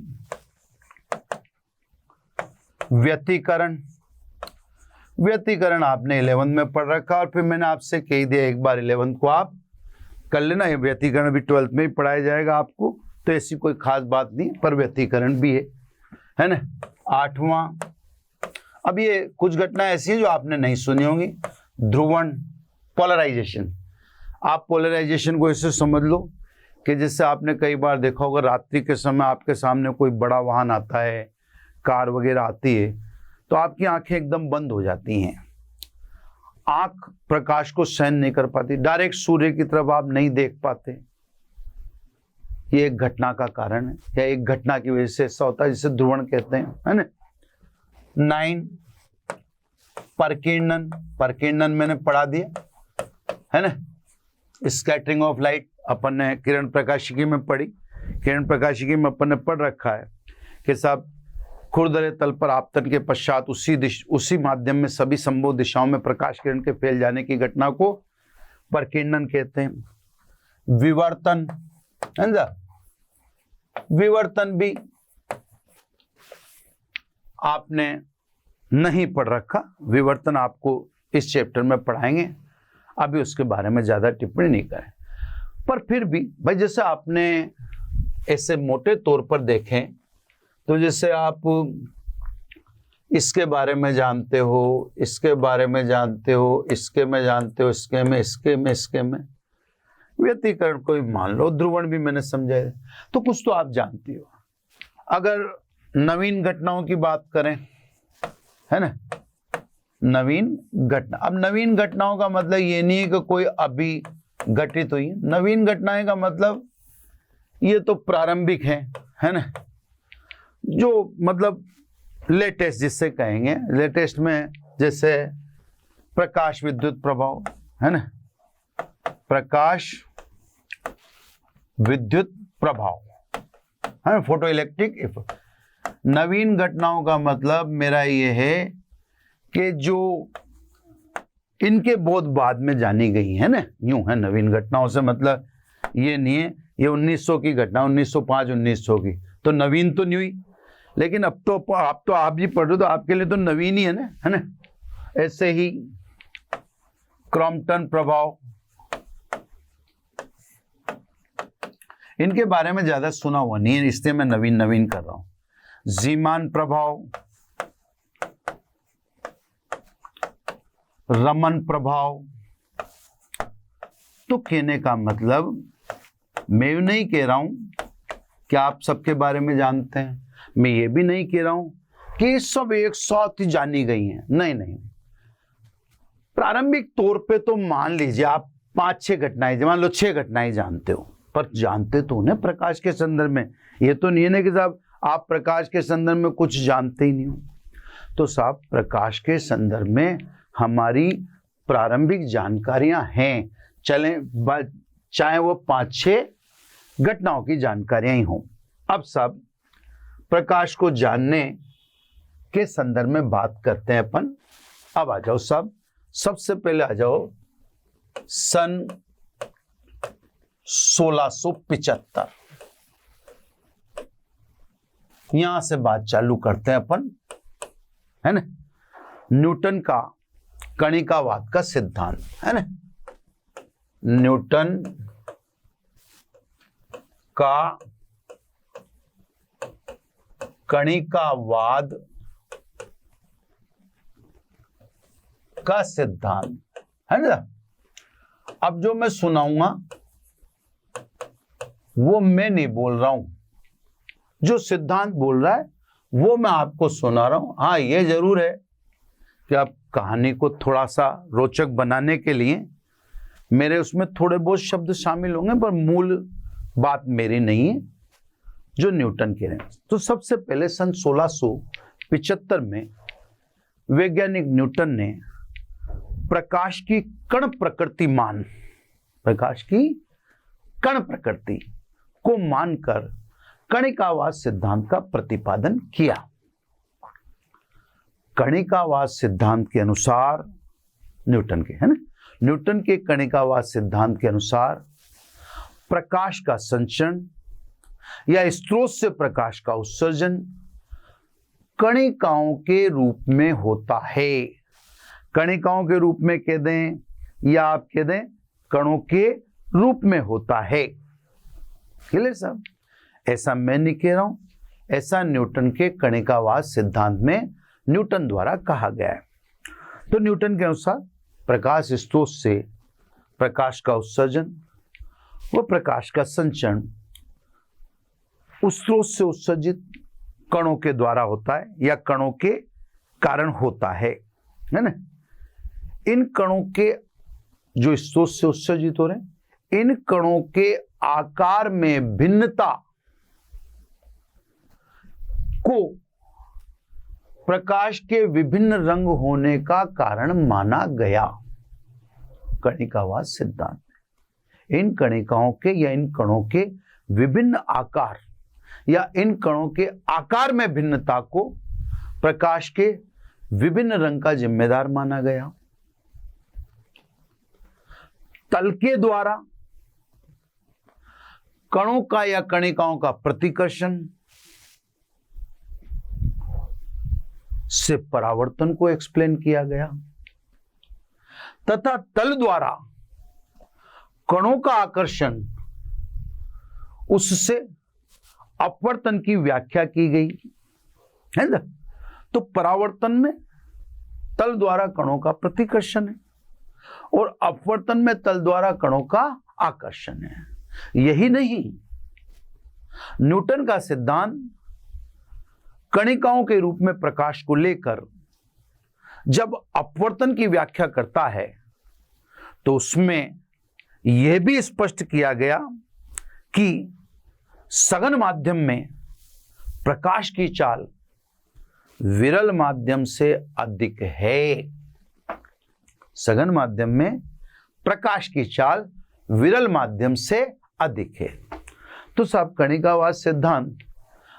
व्यतिकरण, व्यतिकरण आपने 11th में पढ़ रखा और फिर मैंने आपसे कह दिया एक बार 11th को आप कर लेना। ये व्यतिकरण भी 12th में ही पढ़ाया जाएगा आपको, तो ऐसी कोई खास बात नहीं, पर व्यतिकरण भी है ना। 8वां, अब ये कुछ घटना ऐसी है जो आपने नहीं सुनी होंगी। ध्रुवण, पोलराइजेशन। आप पोलराइजेशन को ऐसे समझ लो कि जैसे आपने कई बार देखा होगा रात्रि के समय आपके सामने कोई बड़ा वाहन आता है, कार वगैरह आती है, तो आपकी आंखें एकदम बंद हो जाती हैं। आंख प्रकाश को सहन नहीं कर पाती, डायरेक्ट सूर्य की तरफ आप नहीं देख पाते। ये एक घटना का कारण है, या एक घटना की वजह से ऐसा होता है, जिसे ध्रुवण कहते हैं, है ना। 9 परकीर्णन, परकीर्णन मैंने पढ़ा दिया, है ना। स्कैटरिंग ऑफ लाइट अपन ने किरण प्रकाशिकी में पढ़ी। किरण प्रकाशिकी में अपन ने पढ़ रखा है कि साहब खुरदरे तल पर आपतन के पश्चात उसी माध्यम में सभी संभव दिशाओं में प्रकाश किरण के फैल जाने की घटना को परकीर्णन कहते हैं। विवर्तन, है ना, विवर्तन भी आपने नहीं पढ़ रखा। विवर्तन आपको इस चैप्टर में पढ़ाएंगे, अभी उसके बारे में ज्यादा टिप्पणी नहीं करें। पर फिर भी भाई, जैसे आपने ऐसे मोटे तौर पर देखें तो जैसे आप इसके बारे में जानते हो, इसके बारे में जानते हो, इसके में जानते हो, इसके में व्यतिकरण को मान लो, ध्रुवण भी मैंने समझाया, तो कुछ तो आप जानती हो। अगर नवीन घटनाओं की बात करें, है ना, नवीन घटना, अब नवीन घटनाओं का मतलब ये नहीं है कि कोई अभी घटित हुई है। नवीन घटनाएं का मतलब ये तो प्रारंभिक है ना, जो मतलब लेटेस्ट जिससे कहेंगे। लेटेस्ट में जैसे प्रकाश विद्युत प्रभाव, है ना, प्रकाश विद्युत प्रभाव, है ना, फोटो इलेक्ट्रिक इफेक्ट। नवीन घटनाओं का मतलब मेरा ये है कि जो इनके बहुत बाद में जानी गई है ना, यूं है। नवीन घटनाओं से मतलब ये नहीं है ये 1900 की घटना, 1905 1900 की तो नवीन तो नहीं हुई, लेकिन अब तो आप ही पढ़ रहे हो तो आपके लिए तो नवीन ही है ना। ऐसे ही क्रॉम्पटन प्रभाव, इनके बारे में ज्यादा सुना हुआ नहीं है, इसलिए मैं नवीन कर रहा हूं। जीमान प्रभाव, रमन प्रभाव। तो कहने का मतलब मैं नहीं कह रहा हूं कि आप सबके बारे में जानते हैं, मैं ये भी नहीं कह रहा हूं कि सब एक साथ ही जानी गई हैं, नहीं। प्रारंभिक तौर पे तो मान लीजिए आप 5-6 घटनाएं, मान लो 6 घटनाएं जानते हो, पर जानते तो उन्हें प्रकाश के संदर्भ में। ये तो नहीं है कि साहब आप प्रकाश के संदर्भ में कुछ जानते ही नहीं हो। तो साहब प्रकाश के संदर्भ में हमारी प्रारंभिक जानकारियां हैं, चाहे वो 5-6 घटनाओं की जानकारियां ही हों। अब सब प्रकाश को जानने के संदर्भ में बात करते हैं अपन। अब आ जाओ सब, सबसे पहले आ जाओ सन 1675, यहां से बात चालू करते हैं अपन, है ना। न्यूटन का कणिकावाद का सिद्धांत, है ना, न्यूटन का कणिकावाद का सिद्धांत, है ना। अब जो मैं सुनाऊंगा वो मैं नहीं बोल रहा हूं, जो सिद्धांत बोल रहा है वो मैं आपको सुना रहा हूं। हाँ, ये जरूर है कि आप कहानी को थोड़ा सा रोचक बनाने के लिए मेरे उसमें थोड़े बहुत शब्द शामिल होंगे, पर मूल बात मेरी नहीं है, जो न्यूटन कह रहे हैं। तो सबसे पहले सन 1675 में वैज्ञानिक न्यूटन ने प्रकाश की कण प्रकृति को मानकर कणिकावाद सिद्धांत का प्रतिपादन किया। कणिकावाद सिद्धांत के अनुसार, न्यूटन के, है ना, न्यूटन के कणिकावाद सिद्धांत के अनुसार प्रकाश का संचरण या स्रोत से प्रकाश का उत्सर्जन कणिकाओं के रूप में होता है। कणिकाओं के रूप में कह दें या आप कह दें कणों के रूप में होता है। क्लियर साहब? ऐसा मैं नहीं कह रहा हूं, ऐसा न्यूटन के कणिकावाद सिद्धांत में न्यूटन द्वारा कहा गया है। तो न्यूटन के अनुसार प्रकाश स्रोत से प्रकाश का उत्सर्जन व प्रकाश का संचरण उस स्रोत से उत्सर्जित कणों के द्वारा होता है या कणों के कारण होता है ना। इन कणों के जो स्रोत से उत्सर्जित हो रहे हैं, इन कणों के आकार में भिन्नता को प्रकाश के विभिन्न रंग होने का कारण माना गया। कणिकावाद सिद्धांत में इन कणिकाओं के या इन कणों के विभिन्न आकार या इन कणों के आकार में भिन्नता को प्रकाश के विभिन्न रंग का जिम्मेदार माना गया। तल के द्वारा कणों का या कणिकाओं का प्रतिकर्षण से परावर्तन को एक्सप्लेन किया गया तथा तल द्वारा कणों का आकर्षण उससे अपवर्तन की व्याख्या की गई है ना। तो परावर्तन में तल द्वारा कणों का प्रतिकर्षण है और अपवर्तन में तल द्वारा कणों का आकर्षण है। यही नहीं, न्यूटन का सिद्धांत कणिकाओं के रूप में प्रकाश को लेकर जब अपवर्तन की व्याख्या करता है तो उसमें यह भी स्पष्ट किया गया कि सघन माध्यम में प्रकाश की चाल विरल माध्यम से अधिक है। सघन माध्यम में प्रकाश की चाल विरल माध्यम से अधिक है। तो साहब कणिकावाद सिद्धांत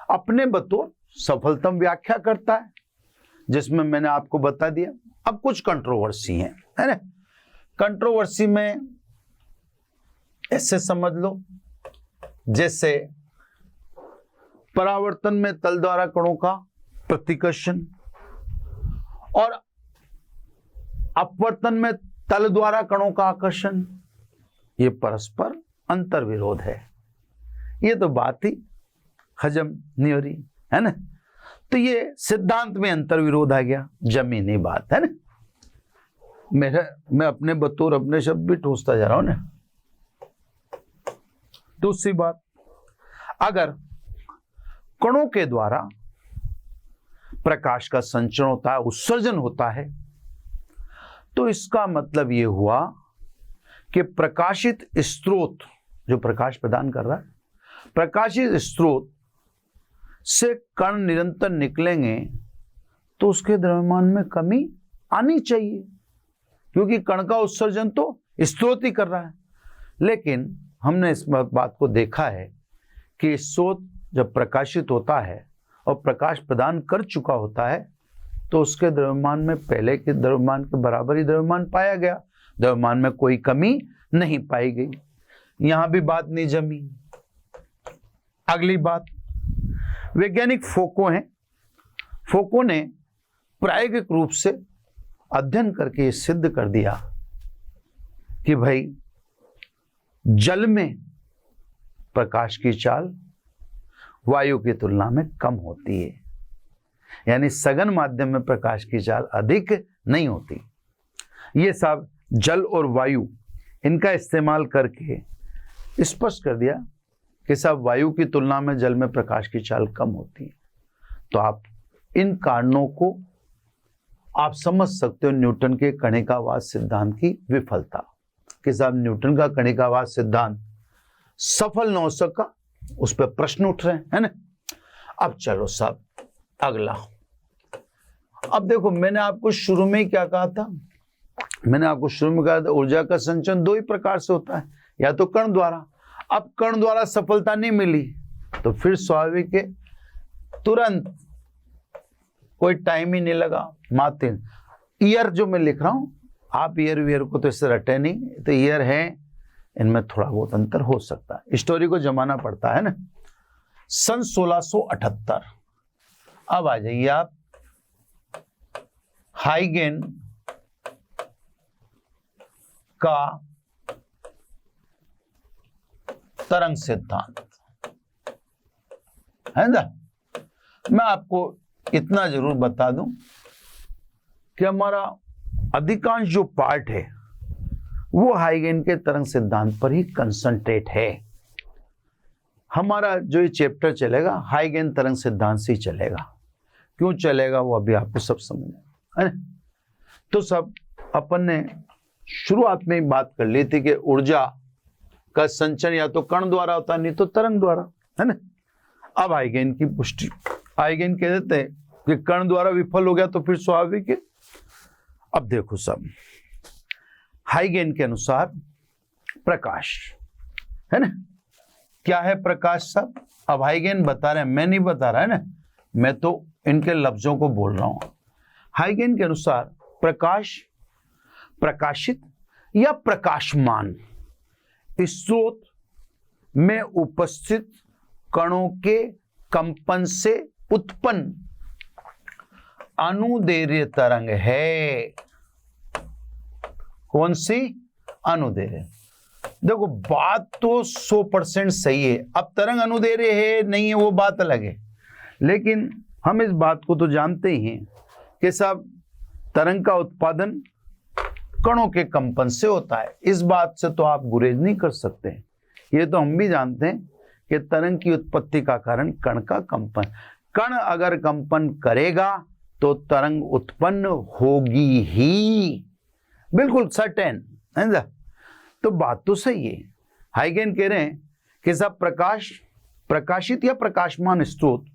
अपने बतौर सफलतम व्याख्या करता है, जिसमें मैंने आपको बता दिया। अब कुछ कंट्रोवर्सी है ना। कंट्रोवर्सी में ऐसे समझ लो जैसे परावर्तन में तल द्वारा कणों का प्रतिकर्षण और अपवर्तन में तल द्वारा कणों का आकर्षण, ये परस्पर अंतर विरोध है। ये तो बात ही हजम नहीं हो रही है ना। तो ये सिद्धांत में अंतर विरोध आ गया, जमीनी बात है ना। मैं अपने बतौर अपने शब्द भी ठोसता जा रहा हूं ना। दूसरी बात, अगर कणों के द्वारा प्रकाश का संचरण होता है, उत्सर्जन होता है, तो इसका मतलब यह हुआ कि प्रकाशित स्रोत जो प्रकाश प्रदान कर रहा है, प्रकाशित स्रोत से कण निरंतर निकलेंगे तो उसके द्रव्यमान में कमी आनी चाहिए, क्योंकि कण का उत्सर्जन तो स्रोत ही कर रहा है। लेकिन हमने इस बात को देखा है कि स्रोत जब प्रकाशित होता है और प्रकाश प्रदान कर चुका होता है तो उसके द्रव्यमान में पहले के द्रव्यमान के बराबर ही द्रव्यमान पाया गया, द्रव्यमान में कोई कमी नहीं पाई गई। यहां भी बात नहीं जमी। अगली बात, वैज्ञानिक फोको हैं। फोको ने प्रायोगिक रूप से अध्ययन करके सिद्ध कर दिया कि भाई जल में प्रकाश की चाल वायु की तुलना में कम होती है, यानी सघन माध्यम में प्रकाश की चाल अधिक नहीं होती। ये सब जल और वायु इनका इस्तेमाल करके स्पष्ट कर दिया कि सब वायु की तुलना में जल में प्रकाश की चाल कम होती है। तो आप इन कारणों को आप समझ सकते हो न्यूटन के कणिकावाद सिद्धांत की विफलता, कि साहब न्यूटन का कणिकावाद सिद्धांत सफल न हो सका, उस पर प्रश्न उठ रहे हैं, है ना। अब चलो साहब अगला। अब देखो, मैंने आपको शुरू में ही क्या कहा था, मैंने आपको शुरू में कहा था ऊर्जा का संचरण दो ही प्रकार से होता है, या तो कण द्वारा। अब कण द्वारा सफलता नहीं मिली तो फिर स्वाभाविक है तुरंत कोई टाइम ही नहीं लगा। मात्र ईयर जो मैं लिख रहा हूं, आप ईयर वियर को तो इससे रटे नहीं, तो ईयर है, इनमें थोड़ा बहुत अंतर हो सकता है, स्टोरी को जमाना पड़ता है ना। सन 1678। अब आ जाइए आप हाइगेन का तरंग सिद्धांत है ना। मैं आपको इतना जरूर बता दूं कि हमारा अधिकांश जो पार्ट है वो हाइगेन के तरंग सिद्धांत पर ही कंसंट्रेट है। हमारा जो ये चैप्टर चलेगा हाइगेन तरंग सिद्धांत से ही चलेगा। क्यों चलेगा वो अभी आपको सब समझना है ना। तो सब अपन ने शुरुआत में ही बात कर ली थी कि ऊर्जा का संचरण या तो कण द्वारा होता है, नहीं तो तरंग द्वारा, है ना। अब हाइगेन की पुष्टि, हाइगेन कह देते हैं कि कण द्वारा विफल हो गया तो फिर स्वाभाविक है। अब देखो सब, हाइगेन के अनुसार प्रकाश है ना, क्या है प्रकाश सब। अब हाइगेन बता रहे हैं, मैं नहीं बता रहा है ना, मैं तो इनके लफ्जों को बोल रहा हूं। हाइगेन के अनुसार प्रकाश प्रकाशित या प्रकाशमान स्रोत में उपस्थित कणों के कंपन से उत्पन्न अनुदैर्घ्य तरंग है। कौन सी? अनुदैर्घ्य। देखो बात तो 100% सही है। अब तरंग अनुदैर्घ्य है नहीं है वो बात अलग है, लेकिन हम इस बात को तो जानते ही हैं कि सब तरंग का उत्पादन कणों के कंपन से होता है। इस बात से तो आप गुरेज नहीं कर सकते। ये तो हम भी जानते हैं कि तरंग की उत्पत्ति का कारण कण का कंपन। कण अगर कंपन करेगा तो तरंग उत्पन्न होगी ही, बिल्कुल सर्टेन है ना। तो बात तो सही है। हाइगेन कह रहे हैं कि सब प्रकाश प्रकाशित या प्रकाशमान स्रोत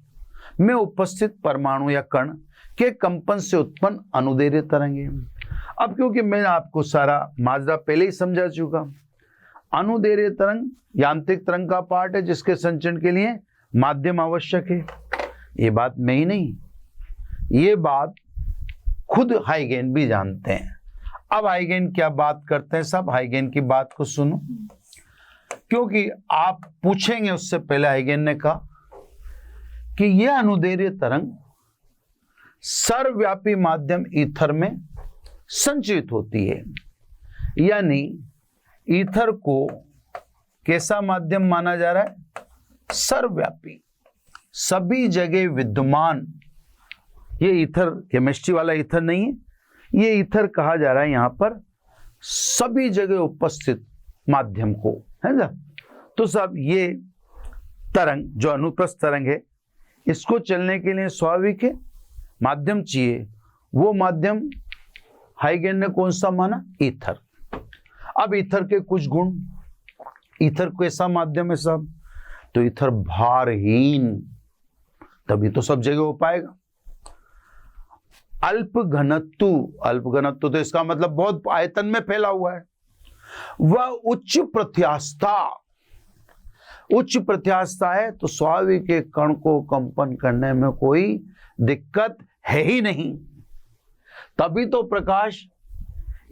में उपस्थित परमाणु या कण के कंपन से उत्पन्न अनुदैर्घ्य तरंग है। अब क्योंकि मैं आपको सारा माजरा पहले ही समझा चुका, अनुदैर्घ्य तरंग यांत्रिक तरंग का पार्ट है जिसके संचरण के लिए माध्यम आवश्यक है। ये बात मैं ही नहीं, ये बात खुद हाइगेन भी जानते हैं। अब हाइगेन क्या बात करते हैं, सब हाइगेन की बात को सुनो, क्योंकि आप पूछेंगे उससे पहले हाइगेन ने कहा कि यह अनुदैर्घ्य तरंग सर्वव्यापी माध्यम ईथर में संचित होती है। यानी ईथर को कैसा माध्यम माना जा रहा है? सर्वव्यापी, सभी जगह विद्यमान। ये ईथर केमिस्ट्री वाला ईथर नहीं है, ये ईथर कहा जा रहा है यहां पर सभी जगह उपस्थित माध्यम को, है ना। तो सब ये तरंग जो अनुप्रस्थ तरंग है, इसको चलने के लिए स्वाभाविक है माध्यम चाहिए। वो माध्यम हाइगेन ने कौन सा माना? ईथर। अब ईथर के कुछ गुण, ईथर कैसा माध्यम है सब? तो ईथर भारहीन, तभी तो सब जगह हो पाएगा। अल्प घनत्व, अल्प घनत्व तो इसका मतलब बहुत आयतन में फैला हुआ है। वह उच्च प्रत्यास्थता, उच्च प्रत्यास्थता है तो स्वाभाविक है कण को कंपन करने में कोई दिक्कत है ही नहीं। तभी तो प्रकाश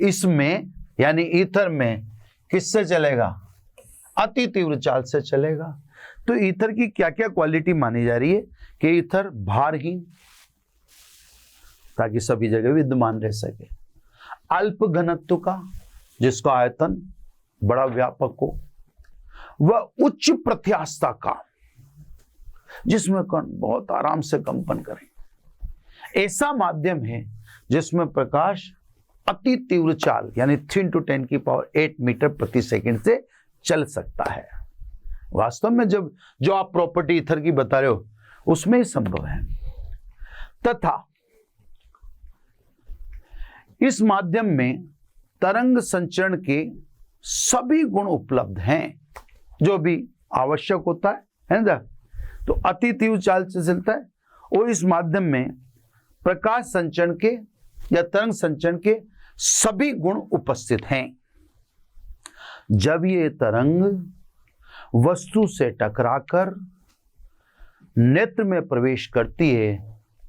इसमें यानी ईथर में किससे चलेगा? अति तीव्र चाल से चलेगा। तो ईथर की क्या क्या क्वालिटी मानी जा रही है कि ईथर भारहीन, ताकि सभी जगह विद्यमान रह सके। अल्प घनत्व का, जिसका आयतन बड़ा व्यापक हो। वह उच्च प्रत्यास्थता का, जिसमें कण बहुत आराम से कंपन करें। ऐसा माध्यम है जिसमें प्रकाश अति तीव्र चाल यानी 3 × 10⁸ मीटर प्रति सेकंड से चल सकता है। वास्तव में जब जो आप प्रॉपर्टी ईथर की बता रहे हो उसमें ही संभव है। तथा इस माध्यम में तरंग संचरण के सभी गुण उपलब्ध हैं जो भी आवश्यक होता है ना। तो अति तीव्र चाल से चलता है और इस माध्यम में प्रकाश संचरण के या तरंग संचरण के सभी गुण उपस्थित हैं। जब ये तरंग वस्तु से टकराकर नेत्र में प्रवेश करती है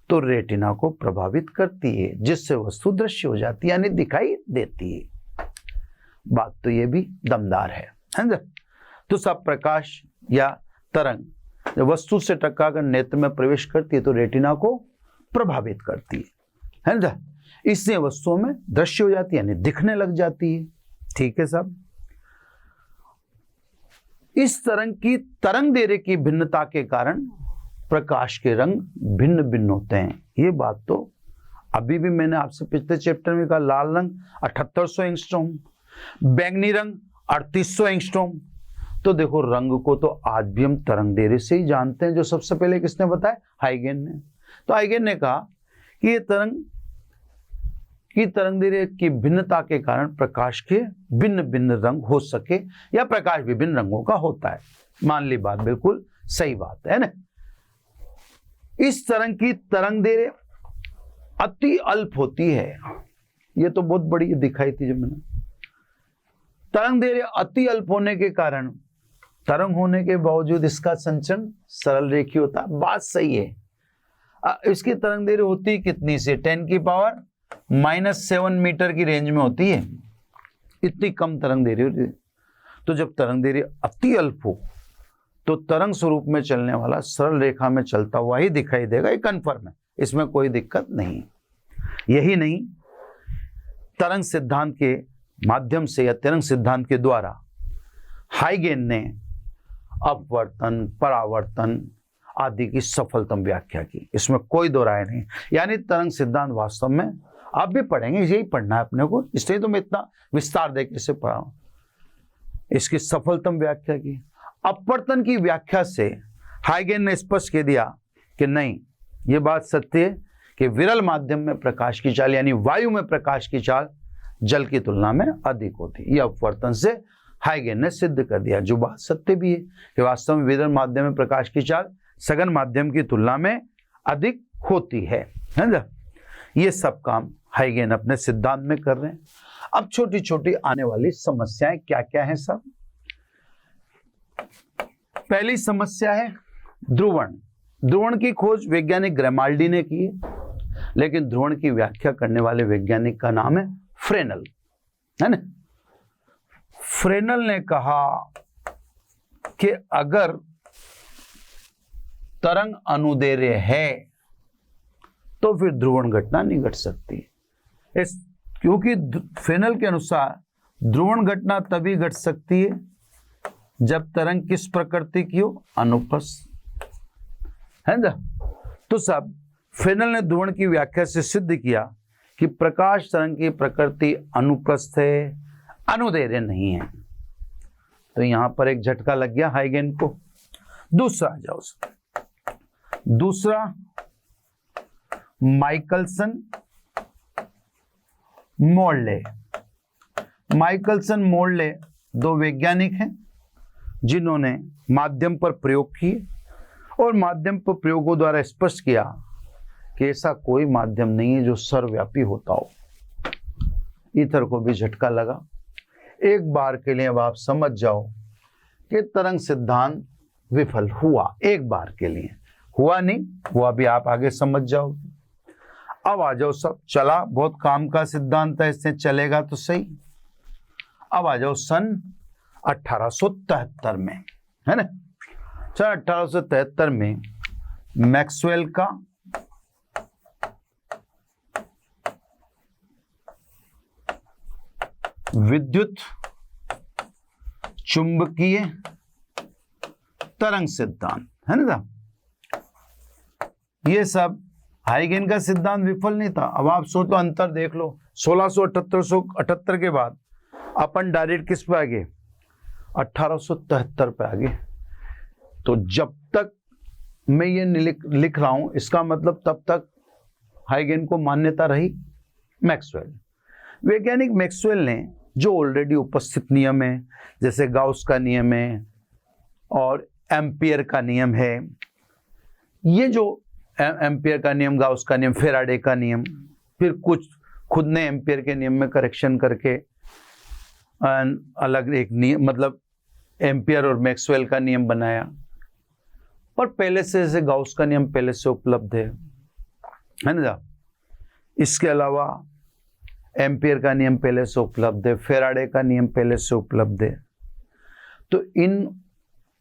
तो रेटिना को प्रभावित करती है, जिससे वस्तु दृश्य हो जाती है, यानी दिखाई देती है। बात तो ये भी दमदार है ना। तो सब प्रकाश या तरंग जब वस्तु से टकराकर नेत्र में प्रवेश करती है तो रेटिना को प्रभावित करती है ना। इससे वस्तुओं में दृश्य हो जाती है, यानी दिखने लग जाती है। ठीक है साहब। इस तरंग की तरंग दैर्ध्य की भिन्नता के कारण प्रकाश के रंग भिन्न भिन्न होते हैं। ये बात तो अभी भी मैंने आपसे पिछले चैप्टर में कहा। लाल रंग 7800 एंगस्ट्रॉम, बैंगनी रंग 3800 एंगस्ट्रॉम। तो देखो रंग को तो आज भी हम तरंग दैर्ध्य से ही जानते हैं। जो सबसे पहले किसने बताया? हाइगेन ने। तो हाइगेन ने कहा कि ये तरंग दैर्ध्य की भिन्नता के कारण प्रकाश के भिन्न भिन्न रंग हो सके, या प्रकाश विभिन्न रंगों का होता है। मान ली बात, बिल्कुल सही बात है ना। इस तरंग की तरंग दैर्ध्य अति अल्प होती है। ये तो बहुत बड़ी दिखाई थी जब मैंने। तरंग दैर्ध्य अति अल्प होने के कारण तरंग होने के बावजूद इसका संचरण सरल रेखीय होता है। बात सही है। इसकी तरंग दैर्ध्य होती है कितनी से? 10⁻⁻7 मीटर की रेंज में होती है। इतनी कम तरंग दैर्ध्य होती है। तो जब तरंग दैर्ध्य अति अल्प हो तो तरंग स्वरूप में चलने वाला सरल रेखा में चलता हुआ ही दिखाई देगा। ये कन्फर्म है, इसमें कोई दिक्कत नहीं। यही नहीं, तरंग सिद्धांत के माध्यम से या तरंग सिद्धांत के द्वारा हाइगेन ने अपवर्तन, परावर्तन आदि की सफलतम व्याख्या की। इसमें कोई दो राय नहीं। यानी तरंग सिद्धांत वास्तव में आप भी पढ़ेंगे, यही पढ़ना है अपने को, इसलिए तो मैं इतना विस्तार देकर इसे पढ़ा हूं। इसकी सफलतम व्याख्या की। अपवर्तन की व्याख्या से हाइगेन ने स्पष्ट कह दिया कि नहीं, ये बात सत्य है कि विरल माध्यम में प्रकाश की चाल, यानी वायु में प्रकाश की चाल जल की तुलना में अधिक होती है। यह अपवर्तन से हाइगेन ने सिद्ध कर दिया, जो बात सत्य भी है कि वास्तव में विरल माध्यम में प्रकाश की चाल सघन माध्यम की तुलना में अधिक होती है ना। ये सब काम हाइगेन अपने सिद्धांत में कर रहे हैं। अब छोटी छोटी आने वाली समस्याएं क्या क्या है सब। पहली समस्या है ध्रुवण। ध्रुवण की खोज वैज्ञानिक ग्रेमाल्डी ने की है, लेकिन ध्रुवण की व्याख्या करने वाले वैज्ञानिक का नाम है फ्रेनल, है ना। फ्रेनल ने कहा कि अगर तरंग अनुदैर्ध्य है तो फिर ध्रुवण घटना नहीं घट सकती। क्योंकि फ्रेनल के अनुसार ध्रुवण घटना तभी घट सकती है जब तरंग किस प्रकृति की हो? अनुप्रस्थ, है ना। तो सब फ्रेनल ने ध्रुवण की व्याख्या से सिद्ध किया कि प्रकाश तरंग की प्रकृति अनुप्रस्थ है, अनुदैर्ध्य नहीं है। तो यहां पर एक झटका लग गया हाइगेन को। दूसरा आ जाओ, दूसरा माइकलसन मोर्ले। माइकलसन मोर्ले दो वैज्ञानिक हैं जिन्होंने माध्यम पर प्रयोग किए और माध्यम पर प्रयोगों द्वारा स्पष्ट किया कि ऐसा कोई माध्यम नहीं है जो सर्वव्यापी होता हो। ईथर को भी झटका लगा। एक बार के लिए अब आप समझ जाओ कि तरंग सिद्धांत विफल हुआ। एक बार के लिए हुआ नहीं, हुआ भी आप आगे समझ जाओ। अब आ जाओ सब, चला बहुत काम का सिद्धांत है, इससे चलेगा तो सही। अब आ जाओ सन 1873 में, है ना। सन 1873 में मैक्सवेल का विद्युत चुंबकीय तरंग सिद्धांत, है ना। ये सब हाइगेन का सिद्धांत विफल नहीं था। अब आप सोचो, अंतर देख लो। 1678 के बाद अपन डायरेक्ट किस पे आ गए? 1873 पे आ गए। तो जब तक मैं ये लिख रहा हूं, इसका मतलब तब तक हाइगेन को मान्यता रही। मैक्सवेल, वैज्ञानिक मैक्सवेल ने जो ऑलरेडी उपस्थित नियम है, जैसे गाउस का नियम है और एम्पियर का नियम है, ये जो एम्पियर का नियम, गाउस का नियम, फेराडे का नियम, फिर कुछ खुद ने एम्पियर के नियम में करेक्शन करके अलग एक नियम, मतलब एम्पियर और मैक्सवेल का नियम बनाया। पर पहले से जैसे गाउस का नियम पहले से उपलब्ध है, है ना। इसके अलावा एम्पियर का नियम पहले से उपलब्ध है, फेराडे का नियम पहले से उपलब्ध है। तो इन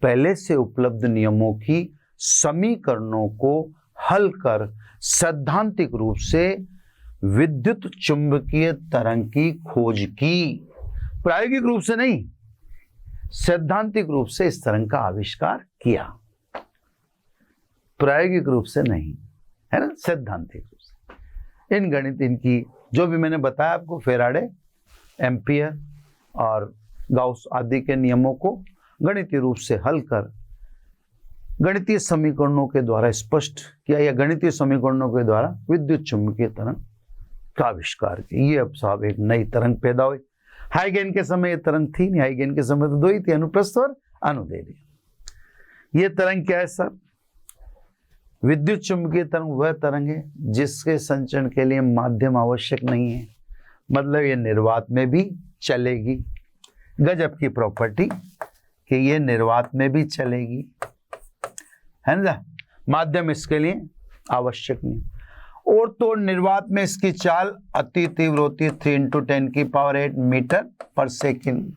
पहले से उपलब्ध नियमों की समीकरणों को हल कर सैद्धांतिक रूप से विद्युत चुंबकीय तरंग की खोज की, प्रायोगिक रूप से नहीं, सैद्धांतिक रूप से इस तरंग का आविष्कार किया, प्रायोगिक रूप से नहीं, है ना, सैद्धांतिक रूप से। इन गणित, इनकी जो भी मैंने बताया आपको, फेराडे, एम्पियर और गाउस आदि के नियमों को गणितीय रूप से हल कर गणितीय समीकरणों के द्वारा स्पष्ट किया, या गणितीय समीकरणों के द्वारा विद्युत चुंबकीय तरंग का आविष्कार किया। ये अब साहब एक नई तरंग पैदा हुई। हाइगेन के समय ये तरंग थी नहीं, हाइगेन के समय तो दो ही थी, अनुप्रस्थ और अनुदैर्घ्य। ये तरंग क्या है सर? विद्युत चुंबकीय तरंग वह तरंग है जिसके संचरण के लिए माध्यम आवश्यक नहीं है, मतलब ये निर्वात में भी चलेगी। गजब की प्रॉपर्टी कि ये निर्वात में भी चलेगी, है ना, माध्यम इसके लिए आवश्यक नहीं। और तो निर्वात में इसकी चाल अति तीव्र होती है, 3 × 10⁸ मीटर पर सेकंड।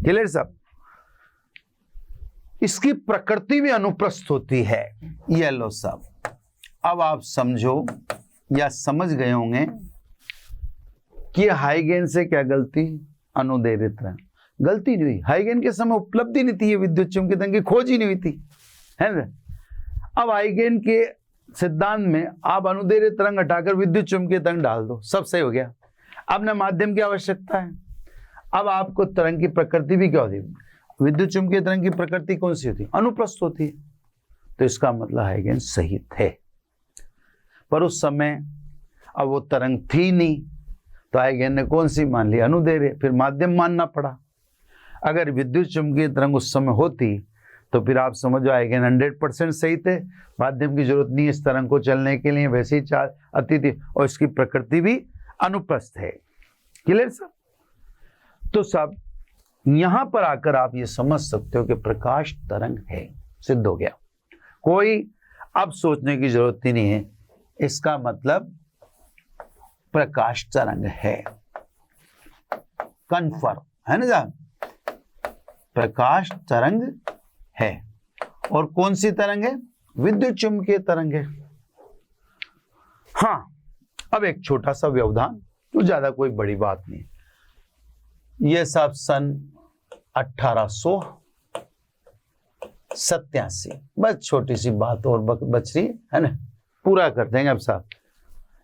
क्लियर साहब? इसकी प्रकृति भी अनुप्रस्थ होती है। ये लो साहब, अब आप समझो या समझ गए होंगे कि हाइगेन से क्या गलती, अनुदैर्घ्य तरंग गलती नहीं हुई। हाइगेन के समय उपलब्धि नहीं थी, ये विद्युत चुंबकीय तरंग की खोज ही नहीं हुई थी, है ना। अब हाइगेन के सिद्धांत में आप अनुदैर्घ्य तरंग हटाकर विद्युत चुंबकीय तरंग डाल दो, सब सही हो गया। अब न माध्यम की आवश्यकता है। अब आपको तरंग की प्रकृति भी क्या होती है? विद्युत चुंबकीय तरंग की प्रकृति कौन सी होती है? अनुप्रस्थ होती है। तो इसका मतलब हाइगेन सही थे, पर उस समय अब वो तरंग थी नहीं, तो हाइगेन ने कौन सी मान ली? अनुदैर्घ्य। फिर माध्यम मानना पड़ा। अगर विद्युत चुंबकीय तरंग उस समय होती तो फिर आप समझो हाइगेन 100% सही थे, माध्यम की जरूरत नहीं इस तरंग को चलने के लिए, वैसे ही चार्ज अति थी और इसकी प्रकृति भी अनुप्रस्थ है। Clear sir? तो सब यहां पर आकर आप ये समझ सकते हो कि प्रकाश तरंग है, सिद्ध हो गया। कोई अब सोचने की जरूरत ही नहीं है, इसका मतलब प्रकाश तरंग है, कन्फर्म है ना साहब, प्रकाश तरंग है। और कौन सी तरंग है? विद्युत चुंबकीय तरंग है। हाँ, अब एक छोटा सा व्यवधान, तो ज्यादा कोई बड़ी बात नहीं। यह सब सन 1887, बस छोटी सी बात और बच रही है ना, पूरा कर देंगे अब साहब।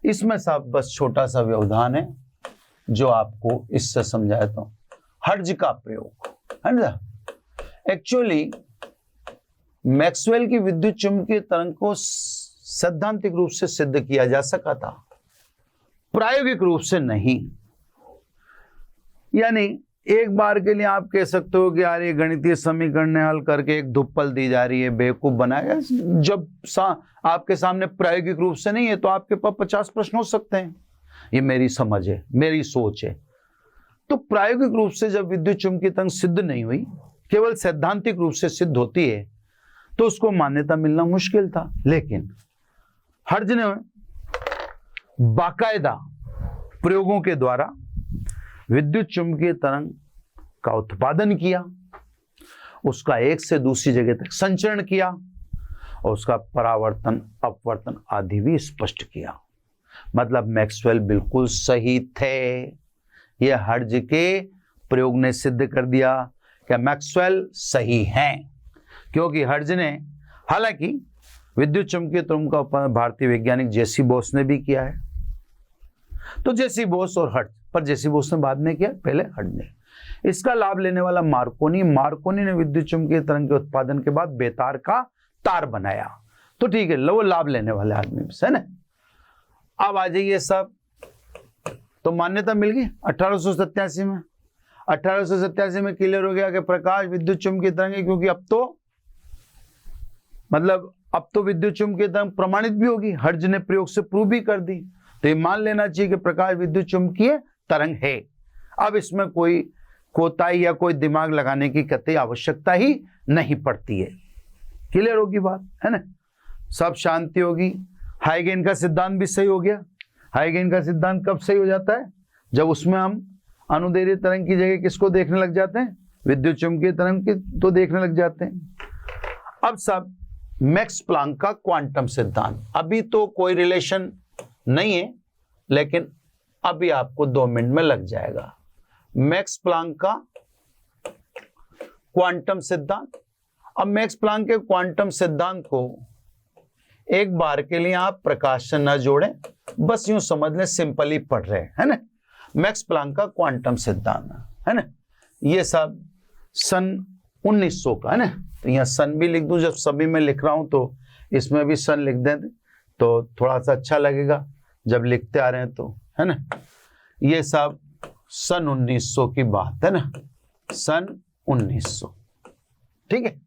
इसमें साहब बस छोटा सा व्यवधान है जो आपको इससे समझाया था, हर्ट्ज का प्रयोग, है ना। एक्चुअली मैक्सवेल की विद्युत चुंबकीय तरंग को सैद्धांतिक रूप से सिद्ध किया जा सका था, प्रायोगिक रूप से नहीं। यानी एक बार के लिए आप कह सकते हो कि यार ये गणितीय समीकरण हल करके एक धुप्पल दी जा रही है, बेवकूफ बनाया। जब आपके सामने प्रायोगिक रूप से नहीं है तो आपके पास 50 प्रश्न हो सकते हैं। ये मेरी समझ है, मेरी सोच है। तो प्रायोगिक रूप से जब विद्युत चुंबकीय तरंग सिद्ध नहीं हुई, केवल सैद्धांतिक रूप से सिद्ध होती है, तो उसको मान्यता मिलना मुश्किल था। लेकिन हर्ट्ज ने बाकायदा प्रयोगों के द्वारा विद्युत चुंबकीय तरंग का उत्पादन किया, उसका एक से दूसरी जगह तक संचरण किया और उसका परावर्तन, अपवर्तन आदि भी स्पष्ट किया। मतलब मैक्सवेल बिल्कुल सही थे। यह हर्ट्ज के प्रयोग ने सिद्ध कर दिया कि मैक्सवेल सही हैं, क्योंकि हर्ट्ज ने, हालांकि विद्युत चुंबकीय तरंग का उत्पादन भारतीय वैज्ञानिक जेसी बोस ने भी किया है। तो जेसी बोस और हर्ट्ज, पर जेसी बोस ने बाद में किया, पहले हर्ट्ज ने। इसका लाभ लेने वाला मार्कोनी ने विद्युत चुंबकीय तरंग के उत्पादन के बाद बेतार का तार बनाया। तो ठीक है, वो लाभ लेने वाले आदमी है ना। अब आ जाइए सब, तो मान्यता मिल गई 1887 में। 1887 में क्लियर हो गया कि प्रकाश विद्युत चुंबकीय तरंग है, क्योंकि अब तो विद्युत चुंबकीय तरंग प्रमाणित भी होगी, हर्ट्ज ने प्रयोग से प्रूव भी कर दी। तो ये मान लेना चाहिए कि प्रकाश विद्युत चुंबकीय तरंग है। अब इसमें कोई कोताही या कोई दिमाग लगाने की कतई आवश्यकता ही नहीं पड़ती है। क्लियर होगी बात, है ना। सब शांति होगी, हाइगेन का सिद्धांत भी सही हो गया। हाइगेन का सिद्धांत कब सही हो जाता है? जब उसमें हम अनुदैर्घ्य तरंग की जगह किसको देखने लग जाते हैं? विद्युत चुंबकीय तरंग की तो देखने लग जाते हैं। अब सब मैक्स प्लांक का क्वांटम सिद्धांत, अभी तो कोई रिलेशन नहीं है, लेकिन अभी आपको 2 मिनट में लग जाएगा। मैक्स प्लांक का क्वांटम सिद्धांत। अब मैक्स प्लांक के क्वांटम सिद्धांत को एक बार के लिए आप प्रकाश से न जोड़ें, बस यूं समझ लें सिंपली पढ़ रहे हैं, है ना। मैक्स प्लांक का क्वांटम सिद्धांत, है ना, ये सब सन 1900 का है ना। तो यहाँ सन भी लिख दूं, जब सभी में लिख रहा हूं तो इसमें भी सन लिख दें तो थोड़ा सा अच्छा लगेगा जब लिखते आ रहे हैं तो, है ना। ये सब सन 1900 की बात है ना, सन 1900, ठीक है,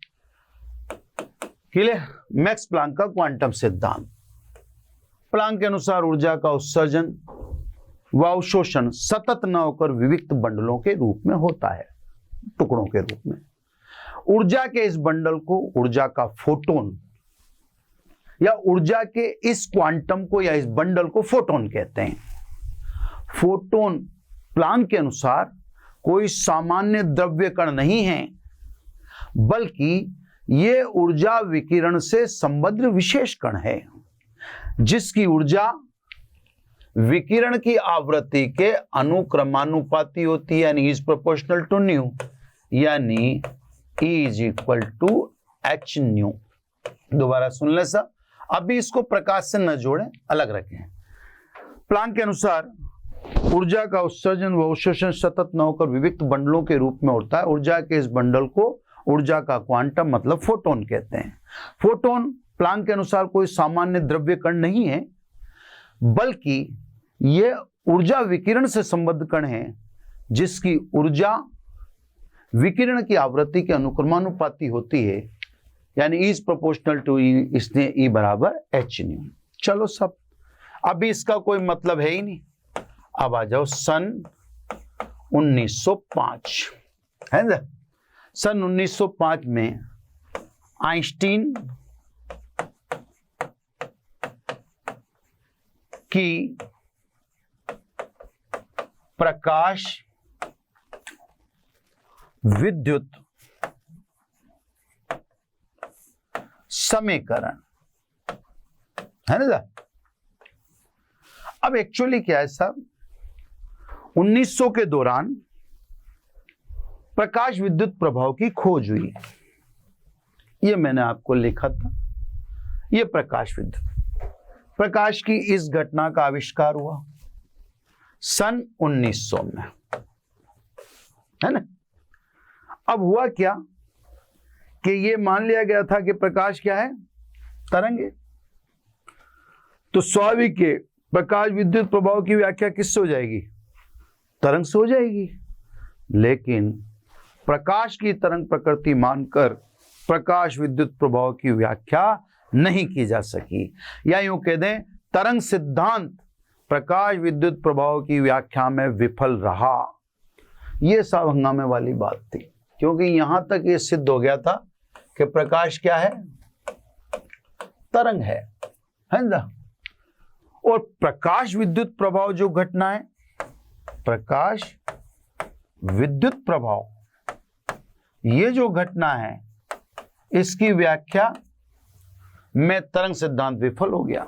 क्लियर। मैक्स प्लांक का क्वांटम सिद्धांत। प्लांक के अनुसार ऊर्जा का उत्सर्जन व अवशोषण सतत न होकर विविक्त बंडलों के रूप में होता है, टुकड़ों के रूप में। ऊर्जा के इस बंडल को ऊर्जा का फोटोन या ऊर्जा के इस क्वांटम को या इस बंडल को फोटोन कहते हैं। फोटोन प्लांक के अनुसार कोई सामान्य द्रव्य कण नहीं है, बल्कि ये ऊर्जा विकिरण से संबद्ध विशेष कण है, जिसकी ऊर्जा विकिरण की आवृत्ति के अनुक्रमानुपाती होती है, यानी इज प्रोपोर्शनल टू न्यू, यानी E is equal to H nu. दोबारा सुन ले सब, अभी इसको प्रकाश से न जोड़ें, अलग रखें। प्लांक के अनुसार ऊर्जा का उत्सर्जन व अवशोषण सतत न होकर विविक्त बंडलों के रूप में होता है। ऊर्जा के इस बंडल को ऊर्जा का क्वांटम मतलब फोटोन कहते हैं। फोटोन प्लांक के अनुसार कोई सामान्य द्रव्य कण नहीं है, बल्कि ये ऊर्जा विकिरण से संबद्ध कण है, जिसकी ऊर्जा विकिरण की आवृत्ति के अनुक्रमानुपाती होती है, यानी इज प्रोपोर्शनल टू ई, इसने ई बराबर एच न्यू। चलो सब, अभी इसका कोई मतलब है ही नहीं। अब आ जाओ सन 1905, है ना। सन 1905 में आइंस्टीन की प्रकाश विद्युत समीकरण, है ना। अब एक्चुअली क्या है साहब, 1900 के दौरान प्रकाश विद्युत प्रभाव की खोज हुई। ये मैंने आपको लिखा था, ये प्रकाश की इस घटना का आविष्कार हुआ सन 1900 में, है ना। अब हुआ क्या कि ये मान लिया गया था कि प्रकाश क्या है, तरंग है। तो स्वाभाविक के प्रकाश विद्युत प्रभाव की व्याख्या किससे हो जाएगी, तरंग से हो जाएगी। लेकिन प्रकाश की तरंग प्रकृति मानकर प्रकाश विद्युत प्रभाव की व्याख्या नहीं की जा सकी, या यूं कह दें तरंग सिद्धांत प्रकाश विद्युत प्रभाव की व्याख्या में विफल रहा। यह सब हंगामे वाली बात थी, क्योंकि यहां तक यह सिद्ध हो गया था कि प्रकाश क्या है, तरंग है ना। और प्रकाश विद्युत प्रभाव जो घटना है, प्रकाश विद्युत प्रभाव, ये जो घटना है, इसकी व्याख्या में तरंग सिद्धांत विफल हो गया।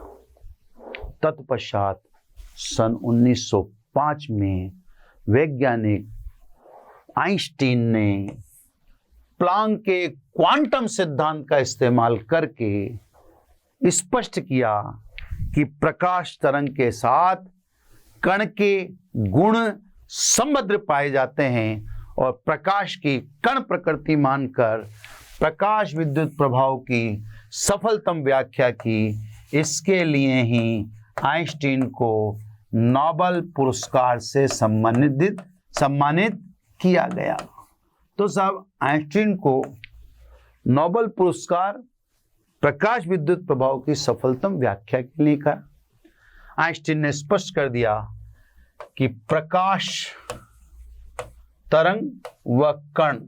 तत्पश्चात सन 1905 में वैज्ञानिक आइंस्टीन ने प्लांक के क्वांटम सिद्धांत का इस्तेमाल करके स्पष्ट किया कि प्रकाश तरंग के साथ कण के गुण संबद्ध पाए जाते हैं, और प्रकाश की कण प्रकृति मानकर प्रकाश विद्युत प्रभाव की सफलतम व्याख्या की। इसके लिए ही आइंस्टीन को नोबेल पुरस्कार से सम्मानित किया गया। तो साहब आइंस्टीन को नोबेल पुरस्कार प्रकाश विद्युत प्रभाव की सफलतम व्याख्या के लिए का। आइंस्टीन ने स्पष्ट कर दिया कि प्रकाश तरंग व कण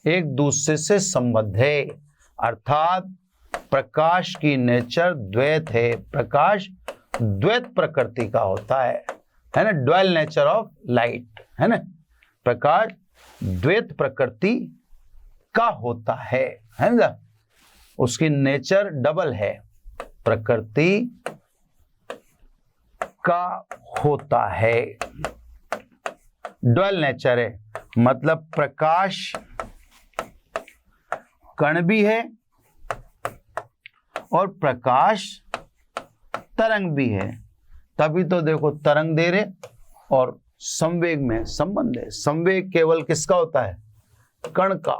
एक दूसरे से संबद्ध है, अर्थात प्रकाश की नेचर द्वैत है, प्रकाश द्वैत प्रकृति का होता है ना, ड्वेल नेचर ऑफ लाइट, है ना, प्रकाश द्वैत प्रकृति का होता है ना, उसकी नेचर डबल है, प्रकृति का होता है, ड्वेल नेचर है, मतलब प्रकाश कण भी है और प्रकाश तरंग भी है। तभी तो देखो तरंग दे रहे और संवेग में संबंध है। संवेग केवल किसका होता है? कण का।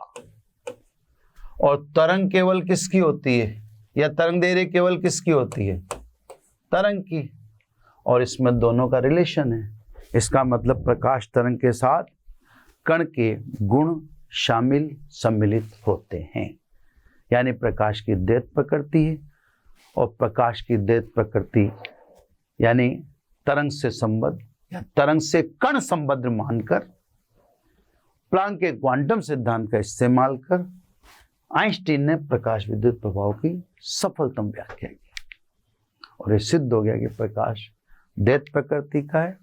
और तरंग केवल किसकी होती है, या तरंग दे रहे केवल किसकी होती है? तरंग की। और इसमें दोनों का रिलेशन है। इसका मतलब प्रकाश तरंग के साथ कण के गुण शामिल सम्मिलित होते हैं। यानी प्रकाश की द्वैत प्रकृति है और प्रकाश की द्वैत प्रकृति यानी तरंग से संबद्ध या तरंग से कण संबद्ध मानकर प्लांक के क्वांटम सिद्धांत का इस्तेमाल कर आइंस्टीन ने प्रकाश विद्युत प्रभाव की सफलतम व्याख्या की और ये सिद्ध हो गया कि प्रकाश द्वैत प्रकृति का है।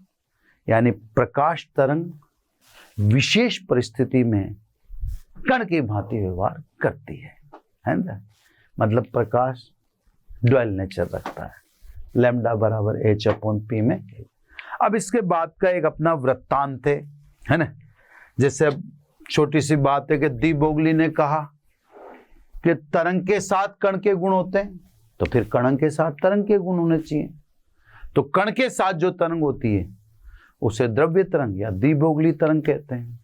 यानी प्रकाश तरंग विशेष परिस्थिति में कण की भांति व्यवहार करती है ना। मतलब प्रकाश ड्वेल नेचर रखता है, लैम्डा बराबर h/p में। अब इसके बाद का एक अपना वृत्तांत है ना। जैसे अब छोटी सी बात है कि डी ब्रोगली ने कहा कि तरंग के साथ कण के गुण होते हैं, तो फिर कण के साथ तरंग के गुण होने चाहिए। तो कण के साथ जो तरंग होती है उसे द्रव्य तरंग या डी ब्रोगली तरंग कहते हैं।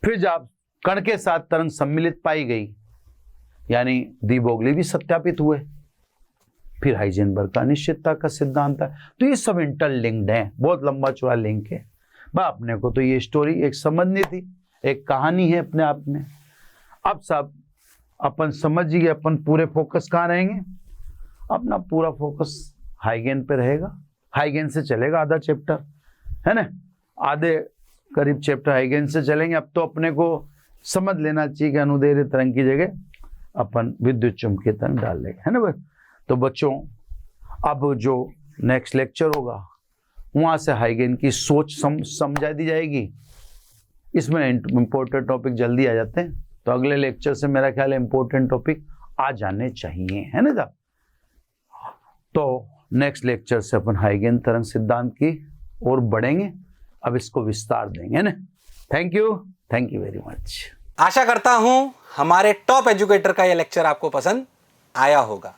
फिर जब कण के साथ तरंग सम्मिलित पाई गई यानी डी ब्रोगली भी सत्यापित हुए, फिर हाइजेनबर्ग का अनिश्चितता का सिद्धांत है। तो ये सब इंटरलिंक्ड है, बहुत लंबा चौड़ा लिंक है। अपने को तो ये स्टोरी एक समझनी थी, एक कहानी है अपने आप में। अब सब अपन समझ गए, अपन पूरे फोकस कहाँ रहेंगे? अपना पूरा फोकस हाइगेन पे रहेगा। हाइगेन से चलेगा आधा चैप्टर, है ना, आधे करीब चैप्टर हाइगेन से चलेंगे। अब तो अपने को समझ लेना चाहिए कि अनुदैर्घ्य तरंग की जगह अपन विद्युत चुंबकीय तरंग डाल लेंगे, है ना। तो बच्चों अब जो नेक्स्ट लेक्चर होगा वहाँ से हाइगेन की सोच समझा दी जाएगी। इसमें इम्पोर्टेंट टॉपिक जल्दी आ जाते हैं, तो अगले लेक्चर से मेरा ख्याल है इम्पोर्टेंट टॉपिक आ जाने चाहिए, है ना साहब। तो नेक्स्ट लेक्चर से अपन हाइगेन तरंग सिद्धांत की ओर बढ़ेंगे। अब इसको विस्तार देंगे ना। Thank you very much. आशा करता हूं हमारे टॉप एजुकेटर का यह लेक्चर आपको पसंद आया होगा।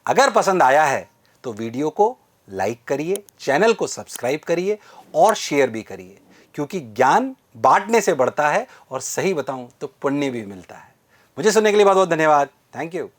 अगर पसंद आया है तो वीडियो को लाइक करिए, चैनल को सब्सक्राइब करिए और शेयर भी करिए, क्योंकि ज्ञान बांटने से बढ़ता है और सही बताऊं तो पुण्य भी मिलता है। मुझे सुनने के लिए बहुत बहुत धन्यवाद। Thank you.